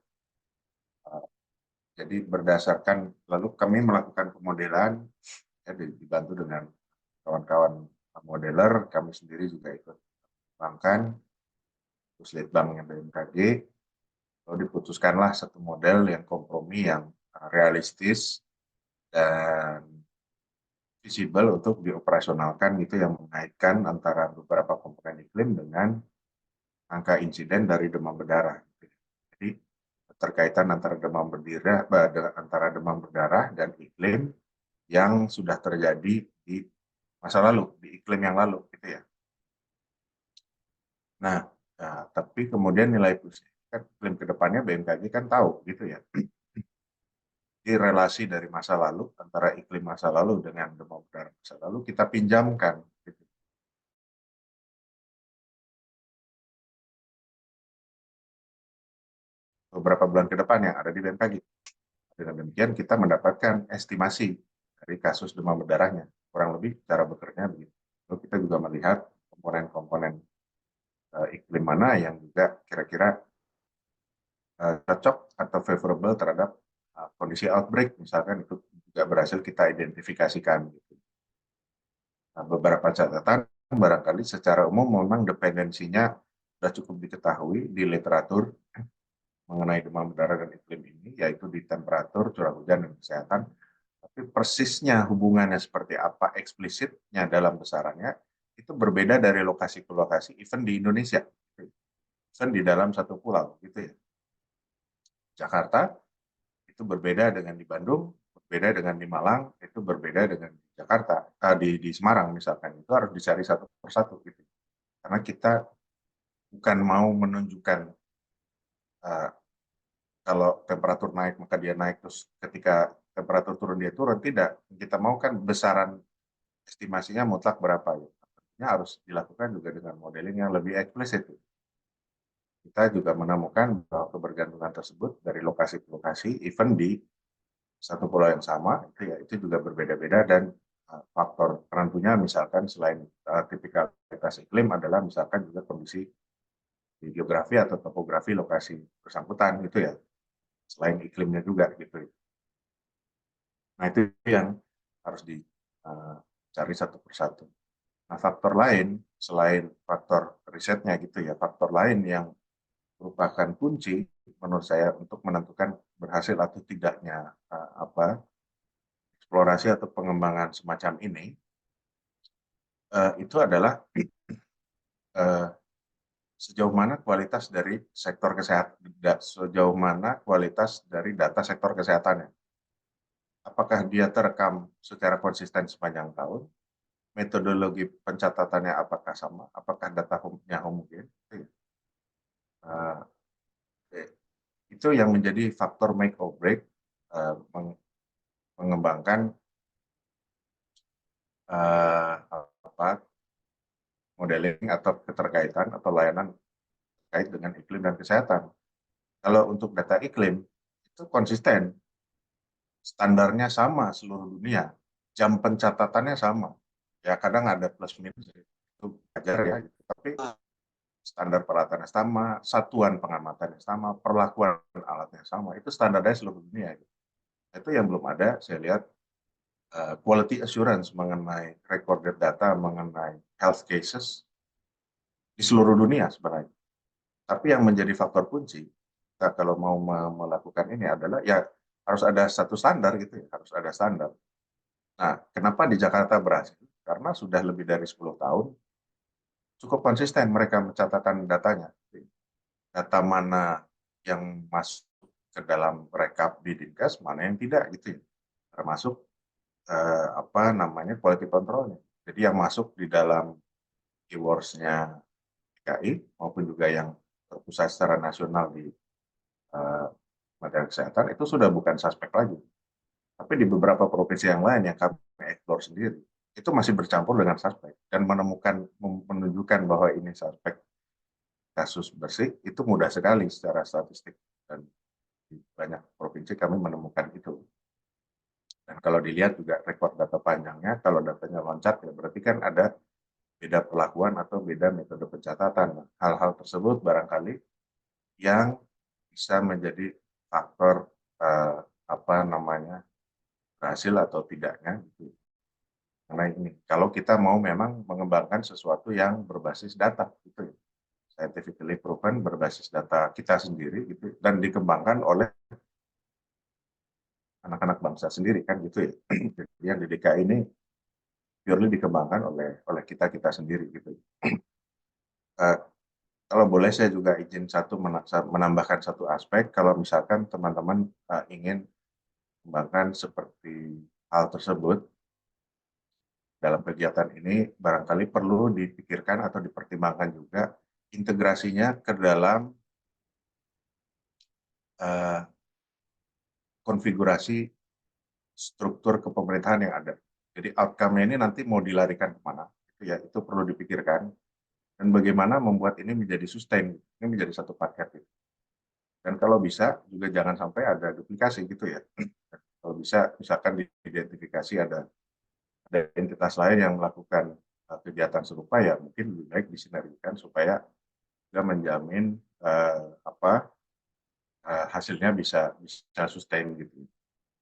Jadi berdasarkan, lalu kami melakukan pemodelan, ya, dibantu dengan kawan-kawan modeler, kami sendiri juga ikut mengembangkan, terus litbangnya BMKG, lalu diputuskanlah satu model yang kompromi yang realistis dan visible untuk dioperasionalkan gitu, yang mengaitkan antara beberapa komponen iklim dengan angka insiden dari demam berdarah. Jadi terkaitan antara demam berdarah dan iklim yang sudah terjadi di masa lalu, di iklim yang lalu gitu ya. Nah, tapi kemudian nilai plus kan iklim kedepannya BMKG kan tahu gitu ya. Di relasi dari masa lalu antara iklim masa lalu dengan demam berdarah masa lalu kita pinjamkan gitu. Beberapa bulan ke depan yang ada di BMKG. Dengan demikian kita mendapatkan estimasi dari kasus demam berdarahnya. Kurang lebih cara bekerja begitu. Lalu kita juga melihat komponen-komponen iklim mana yang juga kira-kira cocok atau favorable terhadap kondisi outbreak, misalkan itu juga berhasil kita identifikasikan. Gitu. Nah, beberapa catatan barangkali secara umum memang dependensinya sudah cukup diketahui di literatur mengenai demam berdarah dan iklim ini, yaitu di temperatur, curah hujan, dan kesehatan. Tapi persisnya hubungannya seperti apa, eksplisitnya dalam besarannya, itu berbeda dari lokasi ke lokasi, even di Indonesia. Even di dalam satu pulau, gitu ya. Jakarta itu berbeda dengan di Bandung, berbeda dengan di Malang, itu berbeda dengan di Jakarta, di Semarang misalkan. Itu harus dicari satu persatu gitu. Karena kita bukan mau menunjukkan kalau temperatur naik maka dia naik, terus ketika temperatur turun dia turun, tidak. Kita mau kan besaran estimasinya mutlak berapa ya. Tentunya harus dilakukan juga dengan modeling yang lebih eksplisit. Kita juga menemukan bahwa kebergantungan tersebut dari lokasi ke lokasi, even di satu pulau yang sama, itu juga berbeda-beda dan faktor penentunya misalkan selain tipikalitas iklim adalah misalkan juga kondisi geografi atau topografi lokasi bersangkutan gitu ya, selain iklimnya juga gitu. Nah itu yang harus dicari satu persatu. Nah faktor lain selain faktor risetnya gitu ya, faktor lain yang merupakan kunci menurut saya untuk menentukan berhasil atau tidaknya eksplorasi atau pengembangan semacam ini itu adalah sejauh mana kualitas dari sektor kesehatan, sejauh mana kualitas dari data sektor kesehatannya. Apakah dia terekam secara konsisten sepanjang tahun? Metodologi pencatatannya apakah sama? Apakah datanya homogen? Itu yang menjadi faktor make or break mengembangkan modeling atau keterkaitan atau layanan terkait dengan iklim dan kesehatan. Kalau untuk data iklim itu konsisten, standarnya sama seluruh dunia, jam pencatatannya sama. Ya kadang ada plus minus itu wajar ya, tapi standar peralatannya sama, satuan pengamatannya sama, perlakuan alatnya sama, itu standarnya seluruh dunia. Itu yang belum ada, saya lihat quality assurance mengenai recorded data, mengenai health cases di seluruh dunia sebenarnya. Tapi yang menjadi faktor kunci, kita kalau mau melakukan ini adalah ya harus ada satu standar gitu ya, harus ada standar. Nah, kenapa di Jakarta berhasil? Karena sudah lebih dari 10 tahun cukup konsisten mereka mencatatkan datanya. Data mana yang masuk ke dalam rekap di Dinkes, mana yang tidak gitu ya. Termasuk quality controlnya. Jadi yang masuk di dalam keywords-nya DKI maupun juga yang terpusat secara nasional di Kementerian Kesehatan itu sudah bukan suspek lagi. Tapi di beberapa provinsi yang lain yang kami eksplor sendiri, itu masih bercampur dengan suspek dan menunjukkan bahwa ini suspek kasus bersih itu mudah sekali secara statistik, dan di banyak provinsi kami menemukan itu. Dan kalau dilihat juga rekor data panjangnya, kalau datanya loncat ya berarti kan ada beda perlakuan atau beda metode pencatatan. Hal-hal tersebut barangkali yang bisa menjadi faktor berhasil atau tidaknya gitu. Karena ini kalau kita mau memang mengembangkan sesuatu yang berbasis data gitu ya, scientifically proven, berbasis data kita sendiri gitu, dan dikembangkan oleh anak-anak bangsa sendiri kan gitu ya. Jadi yang di DKI ini purely dikembangkan oleh kita sendiri gitu. Kalau boleh saya juga izin menambahkan satu aspek, kalau misalkan teman-teman ingin mengembangkan seperti hal tersebut dalam kegiatan ini, barangkali perlu dipikirkan atau dipertimbangkan juga integrasinya ke dalam konfigurasi struktur kepemerintahan yang ada. Jadi outcome-nya ini nanti mau dilarikan kemana, itu perlu dipikirkan. Dan bagaimana membuat ini menjadi sustain, ini menjadi satu paket. Dan kalau bisa juga jangan sampai ada duplikasi gitu ya. Kalau bisa misalkan diidentifikasi ada entitas lain yang melakukan kegiatan serupa, ya mungkin lebih baik disinergikan supaya juga menjamin hasilnya bisa sustain gitu.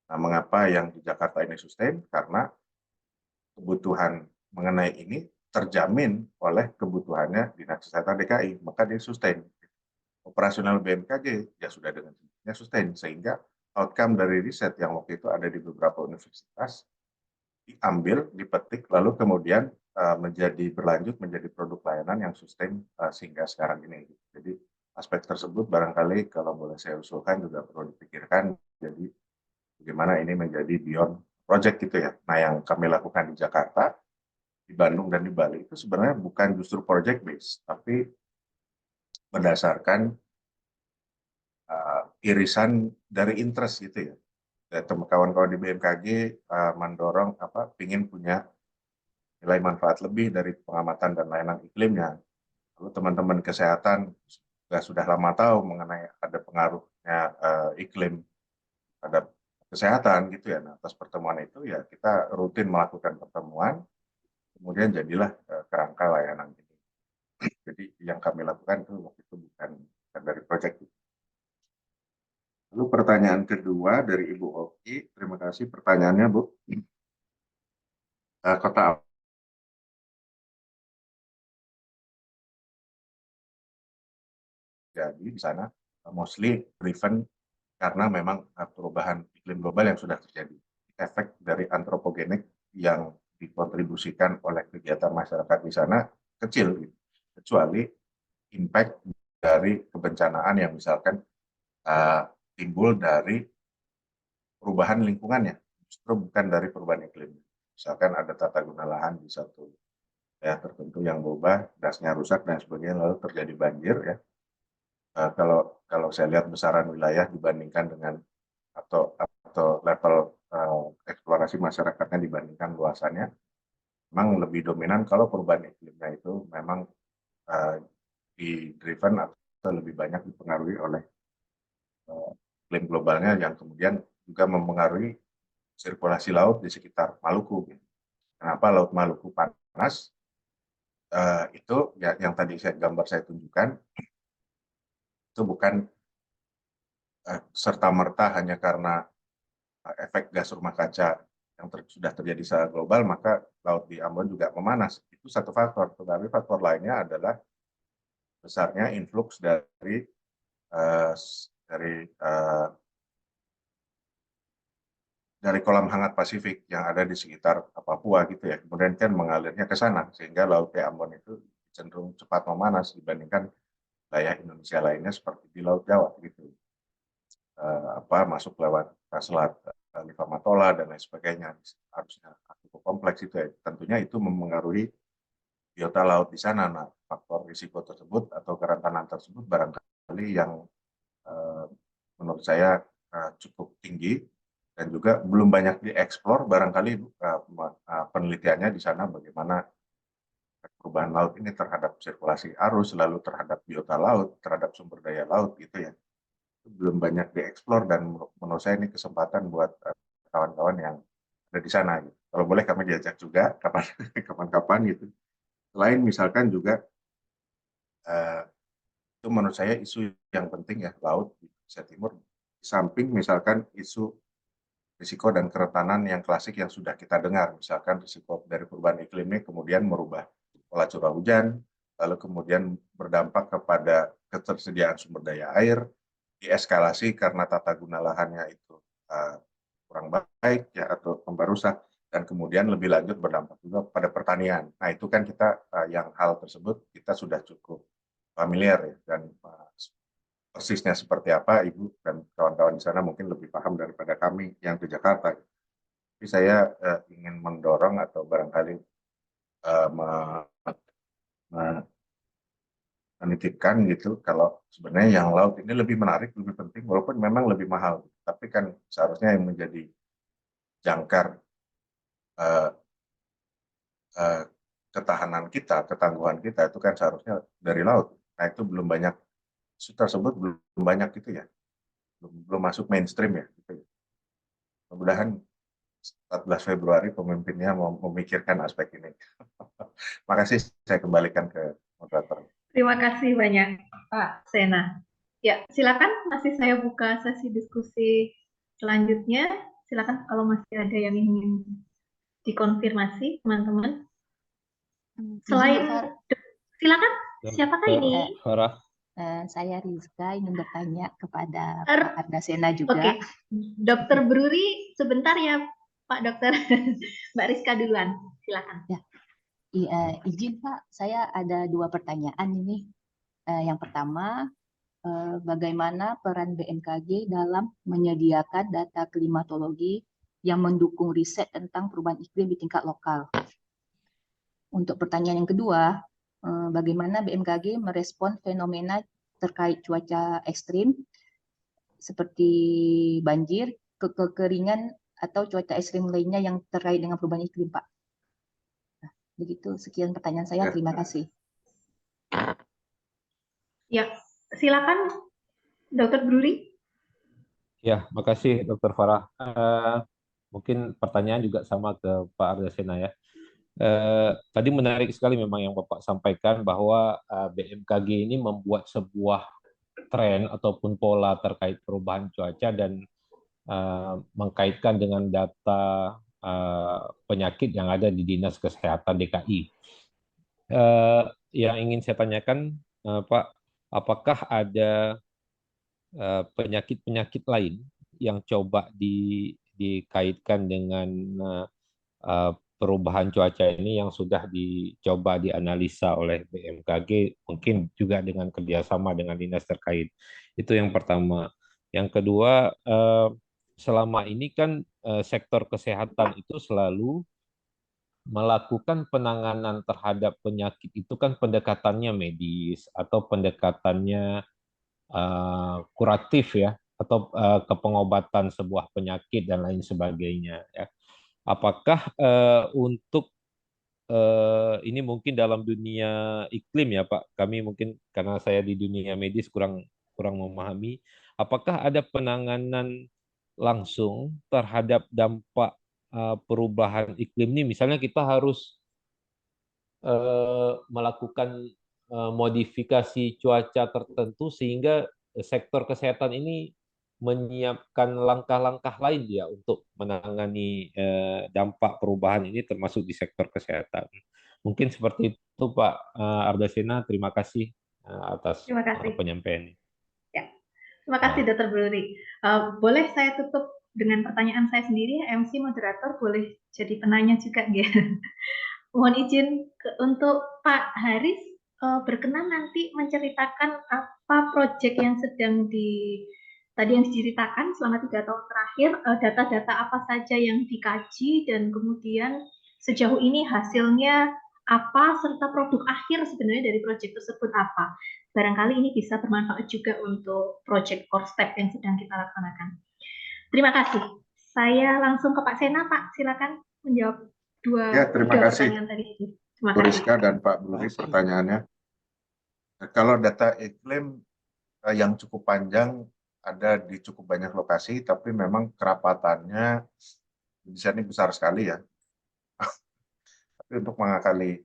Nah, mengapa yang di Jakarta ini sustain? Karena kebutuhan mengenai ini terjamin oleh kebutuhannya Dinas Kesehatan DKI, maka dia sustain. Operasional BMKG ya sudah dengan sendirinya sustain, sehingga outcome dari riset yang waktu itu ada di beberapa universitas diambil, dipetik, lalu kemudian menjadi berlanjut menjadi produk layanan yang sustain sehingga sekarang ini. Jadi aspek tersebut barangkali kalau boleh saya usulkan juga perlu dipikirkan. Jadi bagaimana ini menjadi beyond project gitu ya. Nah yang kami lakukan di Jakarta, di Bandung dan di Bali itu sebenarnya bukan justru project based, tapi berdasarkan irisan dari interest gitu ya. Kawan-kawan di BMKG mendorong ingin punya nilai manfaat lebih dari pengamatan dan layanan iklimnya. Lalu teman-teman kesehatan sudah lama tahu mengenai ada pengaruhnya iklim terhadap kesehatan gitu ya. Nah, atas pertemuan itu ya kita rutin melakukan pertemuan, kemudian jadilah kerangka layanan ini. Jadi yang kami lakukan itu waktu itu bukan dari proyek. Lalu pertanyaan kedua dari Ibu Oki, terima kasih pertanyaannya Bu. Kota jadi di sana mostly driven karena memang perubahan iklim global yang sudah terjadi. Efek dari antropogenik yang dikontribusikan oleh kegiatan masyarakat di sana kecil, gitu. Kecuali impact dari kebencanaan yang misalkan timbul dari perubahan lingkungannya, justru bukan dari perubahan iklim. Misalkan ada tata guna lahan di satu ya tertentu yang berubah, dasnya rusak dan sebagainya, lalu terjadi banjir ya. Kalau saya lihat besaran wilayah dibandingkan dengan atau level eksplorasi masyarakatnya dibandingkan luasannya, memang lebih dominan kalau perubahan iklimnya itu memang di-driven atau lebih banyak dipengaruhi oleh iklim globalnya yang kemudian juga mempengaruhi sirkulasi laut di sekitar Maluku. Kenapa Laut Maluku panas? Itu ya, yang tadi gambar saya tunjukkan, itu bukan serta-merta hanya karena efek gas rumah kaca yang sudah terjadi secara global, maka laut di Ambon juga memanas. Itu satu faktor. Tetapi faktor lainnya adalah besarnya influx dari kolam hangat Pasifik yang ada di sekitar Papua gitu ya. Kemudian kan mengalirnya ke sana sehingga laut di Ambon itu cenderung cepat memanas dibandingkan wilayah Indonesia lainnya seperti di Laut Jawa gitu. Masuk lewat Selat Livamatola dan lain sebagainya, harusnya cukup kompleks itu ya. Tentunya itu mempengaruhi biota laut di sana. Nah, faktor risiko tersebut atau kerentanan tersebut barangkali yang menurut saya cukup tinggi dan juga belum banyak dieksplor. Barangkali penelitiannya di sana bagaimana perubahan laut ini terhadap sirkulasi arus, lalu terhadap biota laut, terhadap sumber daya laut gitu ya. Belum banyak dieksplor dan menurut saya ini kesempatan buat kawan-kawan yang ada di sana. Gitu. Kalau boleh kami diajak juga kapan-kapan gitu. Selain misalkan juga itu menurut saya isu yang penting ya laut di Indonesia Timur. Di samping misalkan isu risiko dan kerentanan yang klasik yang sudah kita dengar, misalkan risiko dari perubahan iklim ini kemudian merubah pola curah hujan, lalu kemudian berdampak kepada ketersediaan sumber daya air, dieskalasi karena tata guna lahannya itu kurang baik ya atau rusak, dan kemudian lebih lanjut berdampak juga pada pertanian. Nah itu kan kita yang hal tersebut kita sudah cukup familiar ya, dan persisnya seperti apa Ibu dan kawan-kawan di sana mungkin lebih paham daripada kami yang di Jakarta. Jadi saya ingin mendorong atau barangkali menitipkan gitu kalau sebenarnya yang laut ini lebih menarik, lebih penting walaupun memang lebih mahal, tapi kan seharusnya yang menjadi jangkar ketahanan kita, ketangguhan kita itu kan seharusnya dari laut. Nah itu belum banyak, isu tersebut belum banyak gitu ya, belum masuk mainstream ya gitu ya. Mudah-mudahan 14 Februari pemimpinnya memikirkan aspek ini. Makasih, saya kembalikan ke moderator. Terima kasih banyak Pak Sena. Ya, silakan masih saya buka sesi diskusi selanjutnya. Silakan kalau masih ada yang ingin dikonfirmasi, teman-teman. Selain, silakan. Siapakah ini? Farah. Saya Rizka ingin bertanya kepada Pak Arda Sena juga. Oke, Dokter Bruri sebentar ya Pak Dokter. Mbak Rizka duluan, silakan. Ya. Izin Pak, saya ada 2 pertanyaan ini. Yang pertama, bagaimana peran BMKG dalam menyediakan data klimatologi yang mendukung riset tentang perubahan iklim di tingkat lokal? Untuk pertanyaan yang kedua, bagaimana BMKG merespon fenomena terkait cuaca ekstrim seperti banjir, kekeringan, atau cuaca ekstrim lainnya yang terkait dengan perubahan iklim, Pak? Nah, begitu, sekian pertanyaan saya. Terima kasih. Ya, silakan Dokter Bruri. Ya, makasih Dr. Farah. Mungkin pertanyaan juga sama ke Pak Ardasena ya. Tadi menarik sekali memang yang Bapak sampaikan bahwa BMKG ini membuat sebuah tren ataupun pola terkait perubahan cuaca dan mengkaitkan dengan data penyakit yang ada di Dinas Kesehatan DKI. Yang ingin saya tanyakan, Pak, apakah ada penyakit-penyakit lain yang coba dikaitkan dengan perubahan cuaca ini yang sudah dicoba dianalisa oleh BMKG, mungkin juga dengan kerjasama dengan dinas terkait. Itu yang pertama. Yang kedua, selama ini kan sektor kesehatan itu selalu melakukan penanganan terhadap penyakit itu kan pendekatannya medis atau pendekatannya kuratif ya, atau kepengobatan sebuah penyakit dan lain sebagainya ya. Apakah untuk ini mungkin dalam dunia iklim ya Pak, kami mungkin karena saya di dunia medis kurang kurang memahami, apakah ada penanganan langsung terhadap dampak perubahan iklim ini? Misalnya kita harus melakukan modifikasi cuaca tertentu sehingga sektor kesehatan ini menyiapkan langkah-langkah lain ya untuk menangani dampak perubahan ini termasuk di sektor kesehatan. Mungkin seperti itu Pak Ardasena, terima kasih atas Terima kasih. penyampaiannya. Ya, terima kasih Dr. Bruri. Boleh saya tutup dengan pertanyaan saya sendiri, MC moderator boleh jadi penanya juga ya. Mohon izin untuk Pak Haris berkenan nanti menceritakan apa proyek yang sedang tadi yang diceritakan selama 3 tahun terakhir, data-data apa saja yang dikaji dan kemudian sejauh ini hasilnya apa serta produk akhir sebenarnya dari proyek tersebut apa. Barangkali ini bisa bermanfaat juga untuk proyek core step yang sedang kita laksanakan. Terima kasih. Saya langsung ke Pak Sena, Pak. Silakan menjawab Terima kasih pertanyaan tadi. Terima Bu kasih. Rizka dan Pak Bruri pertanyaannya. Kalau data iklim yang cukup panjang ada di cukup banyak lokasi, tapi memang kerapatannya di sini besar sekali ya. Tapi untuk mengakali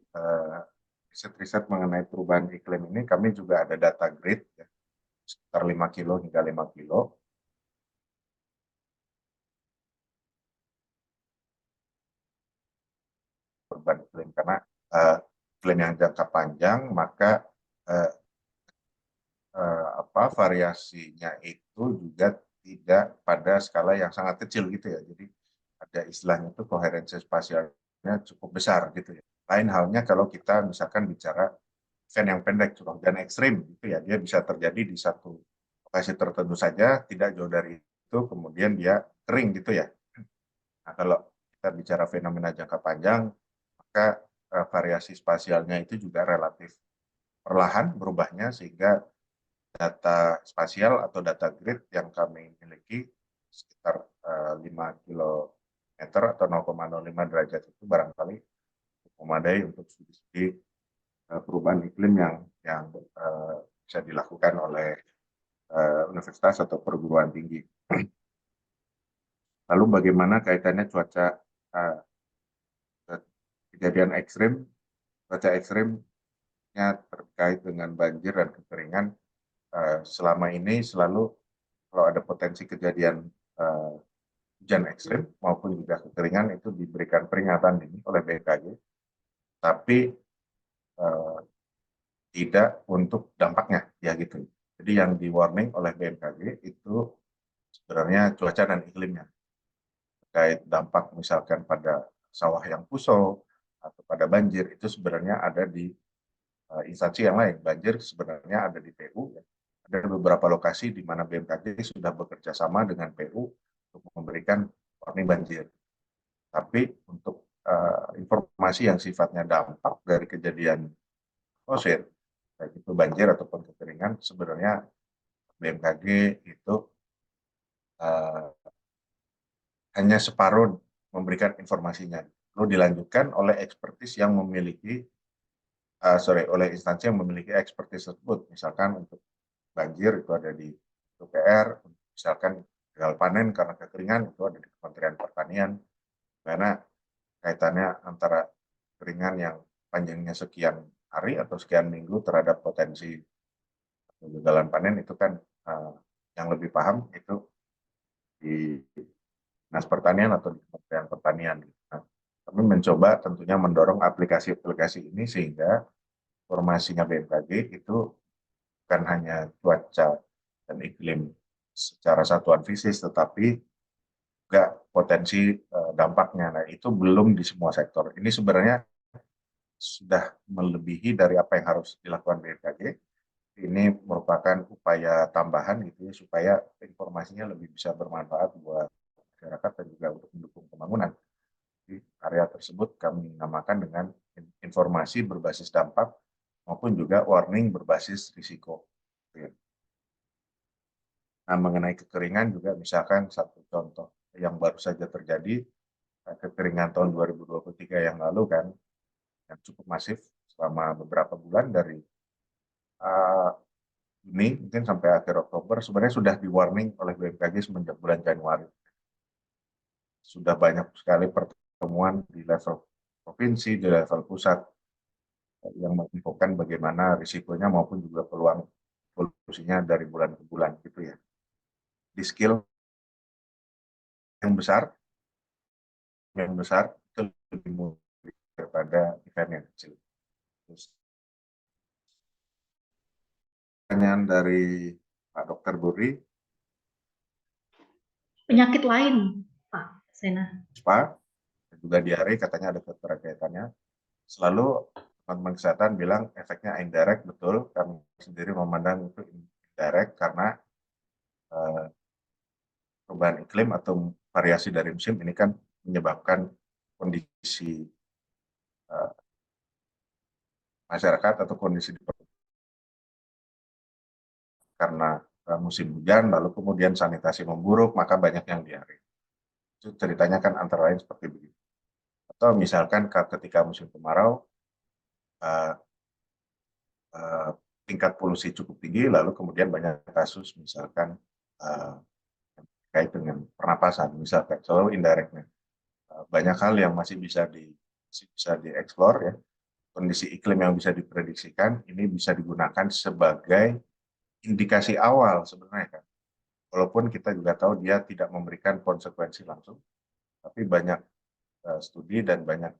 riset-riset mengenai perubahan iklim ini, kami juga ada data grid ya, sekitar 5 kilo hingga 5 kilo. Perubahan iklim, karena iklim yang jangka panjang, maka variasinya itu juga tidak pada skala yang sangat kecil gitu ya. Jadi ada istilahnya itu koherensi spasialnya cukup besar gitu ya. Lain halnya kalau kita misalkan bicara event yang pendek, curah hujan ekstrim gitu ya, dia bisa terjadi di satu lokasi tertentu saja, tidak jauh dari itu, kemudian dia kering gitu ya. Nah, kalau kita bicara fenomena jangka panjang, maka variasi spasialnya itu juga relatif perlahan berubahnya, sehingga data spasial atau data grid yang kami miliki sekitar 5 kilometer atau 0,05 derajat itu barangkali memadai untuk studi perubahan iklim yang bisa dilakukan oleh universitas atau perguruan tinggi. Lalu bagaimana kaitannya cuaca kejadian ekstrim, cuaca ekstrimnya terkait dengan banjir dan kekeringan. Selama ini selalu kalau ada potensi kejadian hujan ekstrim maupun juga kekeringan itu diberikan peringatan dini oleh BMKG, tapi tidak untuk dampaknya ya gitu. Jadi yang di warning oleh BMKG itu sebenarnya cuaca dan iklimnya. Terkait dampak misalkan pada sawah yang puso atau pada banjir, itu sebenarnya ada di instansi yang lain. Banjir sebenarnya ada di PU. Ya. Ada beberapa lokasi di mana BMKG sudah bekerja sama dengan PU untuk memberikan warning banjir. Tapi untuk informasi yang sifatnya dampak dari kejadian fosil, baik itu banjir ataupun kekeringan, sebenarnya BMKG itu hanya separuh memberikan informasinya. Lalu dilanjutkan oleh ekspertis yang memiliki, oleh instansi yang memiliki ekspertis tersebut. Misalkan untuk banjir itu ada di UPR, misalkan gagal panen karena kekeringan itu ada di Kementerian Pertanian, karena kaitannya antara kekeringan yang panjangnya sekian hari atau sekian minggu terhadap potensi kegagalan panen itu kan yang lebih paham itu di Dinas Pertanian atau di Kementerian Pertanian. Nah, kami mencoba tentunya mendorong aplikasi-aplikasi ini sehingga informasinya BMKG itu bukan hanya cuaca dan iklim secara satuan fisik, tetapi juga potensi dampaknya. Nah, itu belum di semua sektor. Ini sebenarnya sudah melebihi dari apa yang harus dilakukan BMKG. Ini merupakan upaya tambahan gitu ya, supaya informasinya lebih bisa bermanfaat buat masyarakat dan juga untuk mendukung pembangunan. Di area tersebut kami namakan dengan informasi berbasis dampak maupun juga warning berbasis risiko. Nah, mengenai kekeringan juga misalkan satu contoh yang baru saja terjadi, kekeringan tahun 2023 yang lalu kan, yang cukup masif selama beberapa bulan dari Juni mungkin sampai akhir Oktober, sebenarnya sudah di-warning oleh BMKG semenjak bulan Januari. Sudah banyak sekali pertemuan di level provinsi, di level pusat, yang menginfokan bagaimana risikonya maupun juga peluang solusinya dari bulan ke bulan gitu ya. Di skill yang besar itu lebih mudah daripada event yang kecil. Terus, pertanyaan dari Pak Dr. Buri. Penyakit lain, Pak Sena. Spa, dan juga diare katanya ada keterkaitannya. Selalu teman-teman kesehatan bilang efeknya indirect, betul. Kami sendiri memandang itu indirect karena perubahan iklim atau variasi dari musim ini kan menyebabkan kondisi masyarakat atau kondisi karena musim hujan, lalu kemudian sanitasi memburuk, maka banyak yang diare. Itu ceritanya kan antara lain seperti begitu. Atau misalkan ketika musim kemarau, tingkat polusi cukup tinggi, lalu kemudian banyak kasus misalkan terkait dengan pernapasan, misalkan selalu indirectnya. Banyak hal yang masih bisa dieksplor ya. Kondisi iklim yang bisa diprediksikan ini bisa digunakan sebagai indikasi awal sebenarnya kan. Walaupun kita juga tahu dia tidak memberikan konsekuensi langsung, tapi banyak studi dan banyak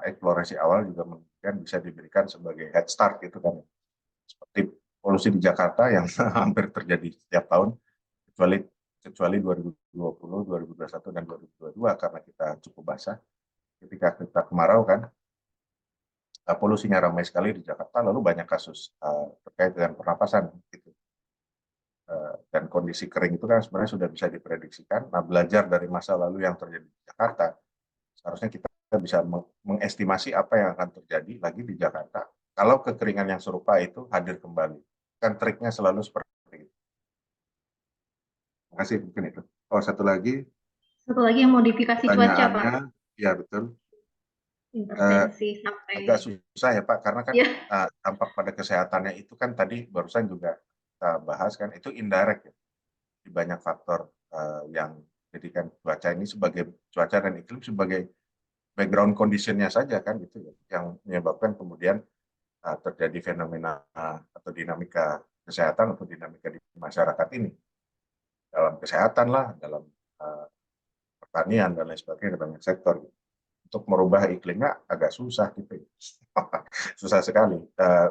eksplorasi awal juga menunjukkan bisa diberikan sebagai head start gitu kan. Seperti polusi di Jakarta yang hampir terjadi setiap tahun, kecuali 2020, 2021 dan 2022 karena kita cukup basah. Ketika kita kemarau kan, polusinya ramai sekali di Jakarta, lalu banyak kasus terkait dengan pernapasan gitu. Dan kondisi kering itu kan sebenarnya sudah bisa diprediksikan. Nah, belajar dari masa lalu yang terjadi di Jakarta, seharusnya kita bisa mengestimasi apa yang akan terjadi lagi di Jakarta kalau kekeringan yang serupa itu hadir kembali. Kan triknya selalu seperti itu. Terima kasih, mungkin itu. Oh, satu lagi. Satu lagi yang modifikasi cuaca, Pak. Ya, betul. Intervensi sampai agak susah ya Pak, karena kan dampak pada kesehatannya itu kan tadi barusan juga kita bahas kan, itu indirect ya. Di banyak faktor yang jadikan cuaca ini sebagai cuaca dan iklim sebagai background conditionnya saja kan gitu ya, yang menyebabkan kemudian terjadi fenomena atau dinamika kesehatan atau dinamika di masyarakat ini, dalam kesehatan lah, dalam pertanian dan lain sebagainya, banyak sektor gitu. Untuk merubah iklimnya agak susah gitu. Susah sekali.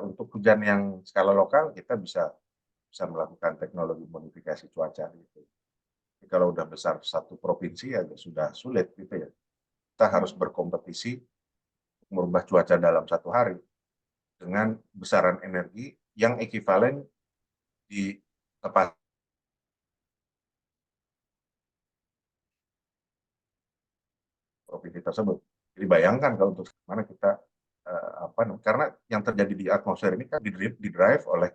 Untuk hujan yang skala lokal kita bisa melakukan teknologi modifikasi cuaca gitu. Jadi kalau udah besar satu provinsi agak sudah sulit gitu ya. Kita harus berkompetisi untuk merubah cuaca dalam satu hari dengan besaran energi yang ekivalen di tempat provinsi tersebut. Jadi bayangkan kalau untuk mana kita karena yang terjadi di atmosfer ini kan didrive oleh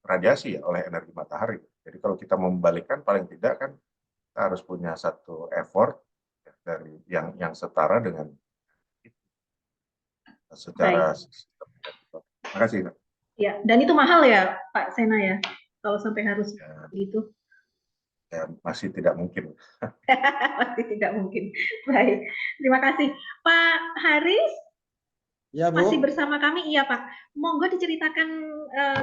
radiasi ya, oleh energi matahari. Jadi kalau kita membalikkan, paling tidak kan kita harus punya satu effort dari yang setara dengan itu, secara sistem. Terima kasih. Ya, dan itu mahal ya Pak Sena ya, kalau sampai harus gitu. ya masih tidak mungkin. Pasti tidak mungkin. Baik, terima kasih. Pak Haris, Ya, Bu. masih bersama kami? Iya, Pak. Monggo diceritakan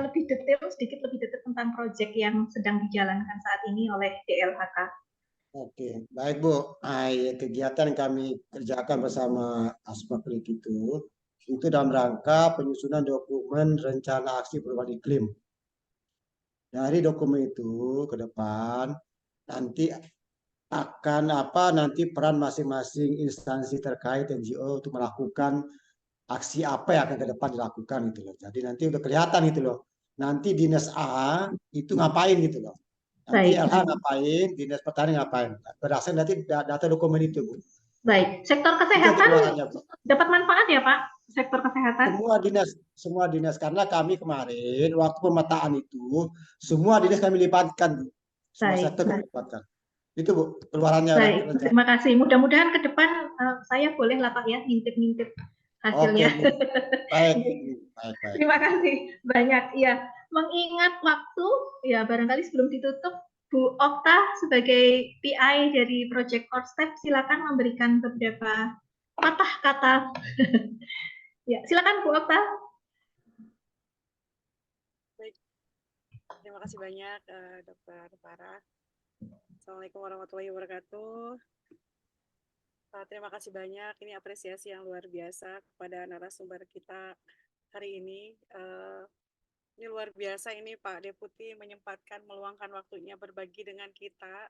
lebih detail, sedikit lebih detail tentang proyek yang sedang dijalankan saat ini oleh DLHK. Oke, baik Bu. Kegiatan yang kami kerjakan bersama Asma-Klik itu dalam rangka penyusunan dokumen rencana aksi perubahan iklim. Dari dokumen itu ke depan nanti akan nanti peran masing-masing instansi terkait NGO untuk melakukan aksi apa yang akan ke depan dilakukan gitu loh. Jadi nanti udah kelihatan gitu loh. Nanti dinas A itu ngapain gitu loh. Nanti Baik. LH ngapain, dinas pertanian ngapain. Berdasarkan nanti data dokumen itu, Bu. Baik. Sektor Itu kesehatan keluarannya, Bu. dapat manfaat ya, Pak? Sektor kesehatan? Semua dinas karena kami kemarin waktu pemetaan itu semua dinas kami libatkan, Bu. Semua Baik, sektor kami baik. libatkan. Itu, Bu, keluarannya. Baik, terima kasih. Mudah-mudahan ke depan saya boleh lah Pak ya ngintip-ngintip hasilnya. Oke, Bu. Baik. Baik. Terima kasih banyak. Ya, mengingat waktu, ya barangkali sebelum ditutup, Bu Okta sebagai PI dari Project Core Step, silakan memberikan beberapa patah kata. Ya, silakan Bu Okta. Baik, terima kasih banyak Dr. Farah. Assalamualaikum warahmatullahi wabarakatuh. Terima kasih banyak, ini apresiasi yang luar biasa kepada narasumber kita hari ini. Ini luar biasa ini Pak Deputi menyempatkan meluangkan waktunya berbagi dengan kita.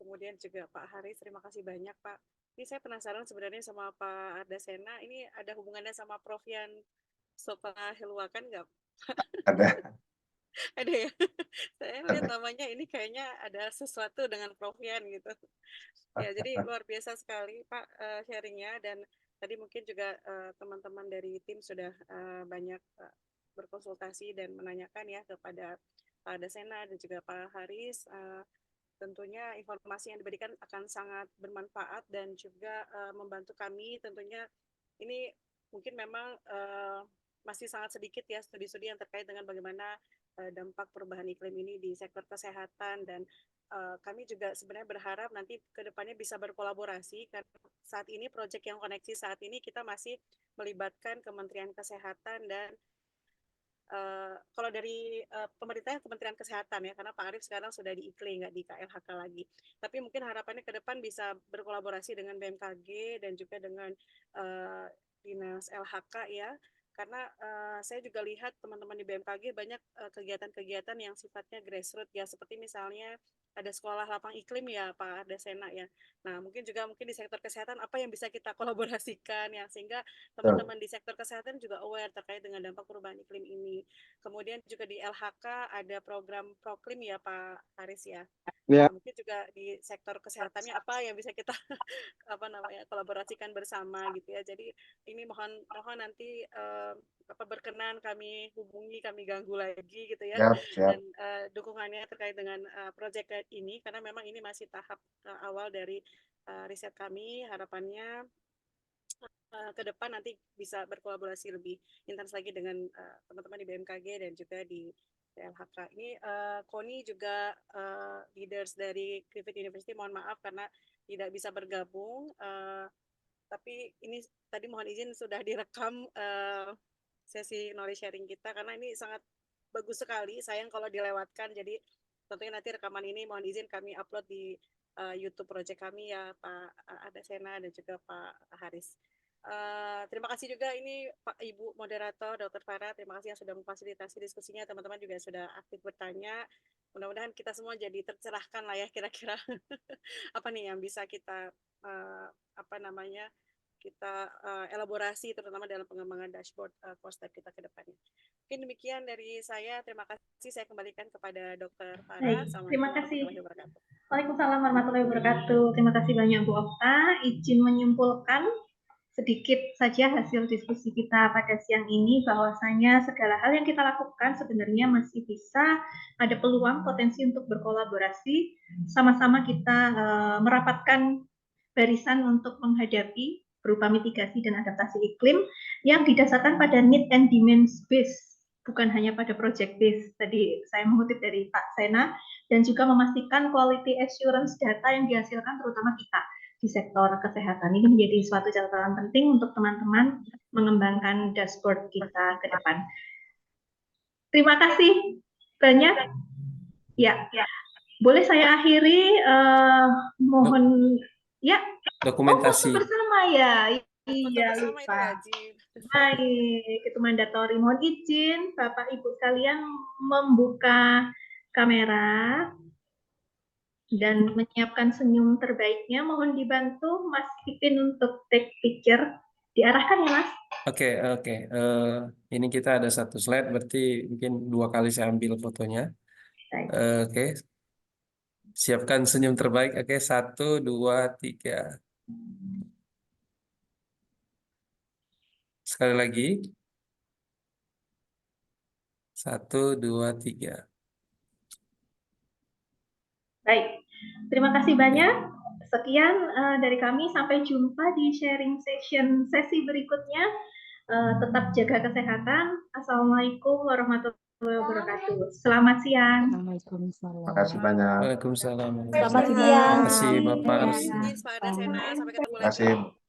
Kemudian juga Pak Haris, terima kasih banyak Pak. Ini saya penasaran sebenarnya sama Pak Ardasena, ini ada hubungannya sama Prof. Yan Sopaheluakan nggak? Ada. Ada ya? Saya lihat namanya ini kayaknya ada sesuatu dengan Prof. Yan gitu. Ya, jadi luar biasa sekali Pak sharingnya, dan tadi mungkin juga teman-teman dari tim sudah banyak berkonsultasi dan menanyakan ya kepada Pak Ardasena dan juga Pak Haris. Tentunya informasi yang diberikan akan sangat bermanfaat dan juga membantu kami. Tentunya ini mungkin memang masih sangat sedikit ya studi-studi yang terkait dengan bagaimana dampak perubahan iklim ini di sektor kesehatan, dan kami juga sebenarnya berharap nanti ke depannya bisa berkolaborasi, karena saat ini proyek yang koneksi saat ini kita masih melibatkan Kementerian Kesehatan dan kalau dari pemerintah Kementerian Kesehatan ya, karena Pak Arief sekarang sudah di IKLI, nggak di KLHK lagi. Tapi mungkin harapannya ke depan bisa berkolaborasi dengan BMKG dan juga dengan Dinas LHK ya, karena saya juga lihat teman-teman di BMKG banyak kegiatan-kegiatan yang sifatnya grassroots ya, seperti misalnya ada sekolah lapang iklim ya Pak Ardasena ya. Nah mungkin di sektor kesehatan apa yang bisa kita kolaborasikan ya, sehingga teman-teman di sektor kesehatan juga aware terkait dengan dampak perubahan iklim ini. Kemudian juga di LHK ada program Proklim ya Pak Haris ya. Nah, mungkin juga di sektor kesehatannya apa yang bisa kita kolaborasikan bersama gitu ya. Jadi ini mohon nanti berkenan kami hubungi, kami ganggu lagi gitu ya. Siap. Dan dukungannya terkait dengan proyek ini, karena memang ini masih tahap awal dari riset kami. Harapannya ke depan nanti bisa berkolaborasi lebih intens lagi dengan teman-teman di BMKG dan juga di LHK. Ini Koni juga leaders dari Griffith University, mohon maaf karena tidak bisa bergabung, tapi ini tadi mohon izin sudah direkam sesi knowledge sharing kita, karena ini sangat bagus sekali, sayang kalau dilewatkan. Jadi tentunya nanti rekaman ini mohon izin kami upload di YouTube project kami ya Pak Ardasena dan juga Pak Haris. Terima kasih juga ini Pak Ibu Moderator Dr. Farah, terima kasih yang sudah memfasilitasi diskusinya. Teman-teman juga sudah aktif bertanya. Mudah-mudahan kita semua jadi tercerahkan lah ya, kira-kira apa nih yang bisa kita kita elaborasi terutama dalam pengembangan dashboard Core Step kita ke depannya. Mungkin demikian dari saya. Terima kasih. Saya kembalikan kepada Dr. Farah. Terima kasih. Wabarakatuh. Waalaikumsalam warahmatullahi wabarakatuh. Terima kasih banyak Bu Okta. Izin menyimpulkan sedikit saja hasil diskusi kita pada siang ini, bahwasanya segala hal yang kita lakukan sebenarnya masih bisa ada peluang potensi untuk berkolaborasi, sama-sama kita merapatkan barisan untuk menghadapi berupa mitigasi dan adaptasi iklim yang didasarkan pada need and demand base bukan hanya pada project base. Tadi saya mengutip dari Pak Sena, dan juga memastikan quality assurance data yang dihasilkan terutama kita di sektor kesehatan. Ini menjadi suatu catatan penting untuk teman-teman mengembangkan dashboard kita ke depan. Terima kasih banyak. Ya, boleh saya akhiri, mohon ya. Dokumentasi. Foto bersama ya. Foto Iya, bersama itu lupa. wajib. Baik, itu mandatori. Mohon izin Bapak Ibu sekalian membuka kamera dan menyiapkan senyum terbaiknya. Mohon dibantu Mas Ipin untuk take picture. Diarahkan ya Mas. Oke. Ini kita ada satu slide, berarti mungkin 2 kali saya ambil fotonya. Baik. Oke. Siapkan senyum terbaik. Oke, 1, 2, 3. Sekali lagi. 1, 2, 3. Baik, terima kasih banyak. Sekian dari kami, sampai jumpa di sharing session sesi berikutnya. Tetap jaga kesehatan. Assalamualaikum warahmatullahi wabarakatuh. Selamat siang. Terima kasih banyak. Waalaikumsalam. Selamat siang. Terima kasih Bapak. Terima kasih Pak Sena, sampai ketemu Terima lagi. kasih.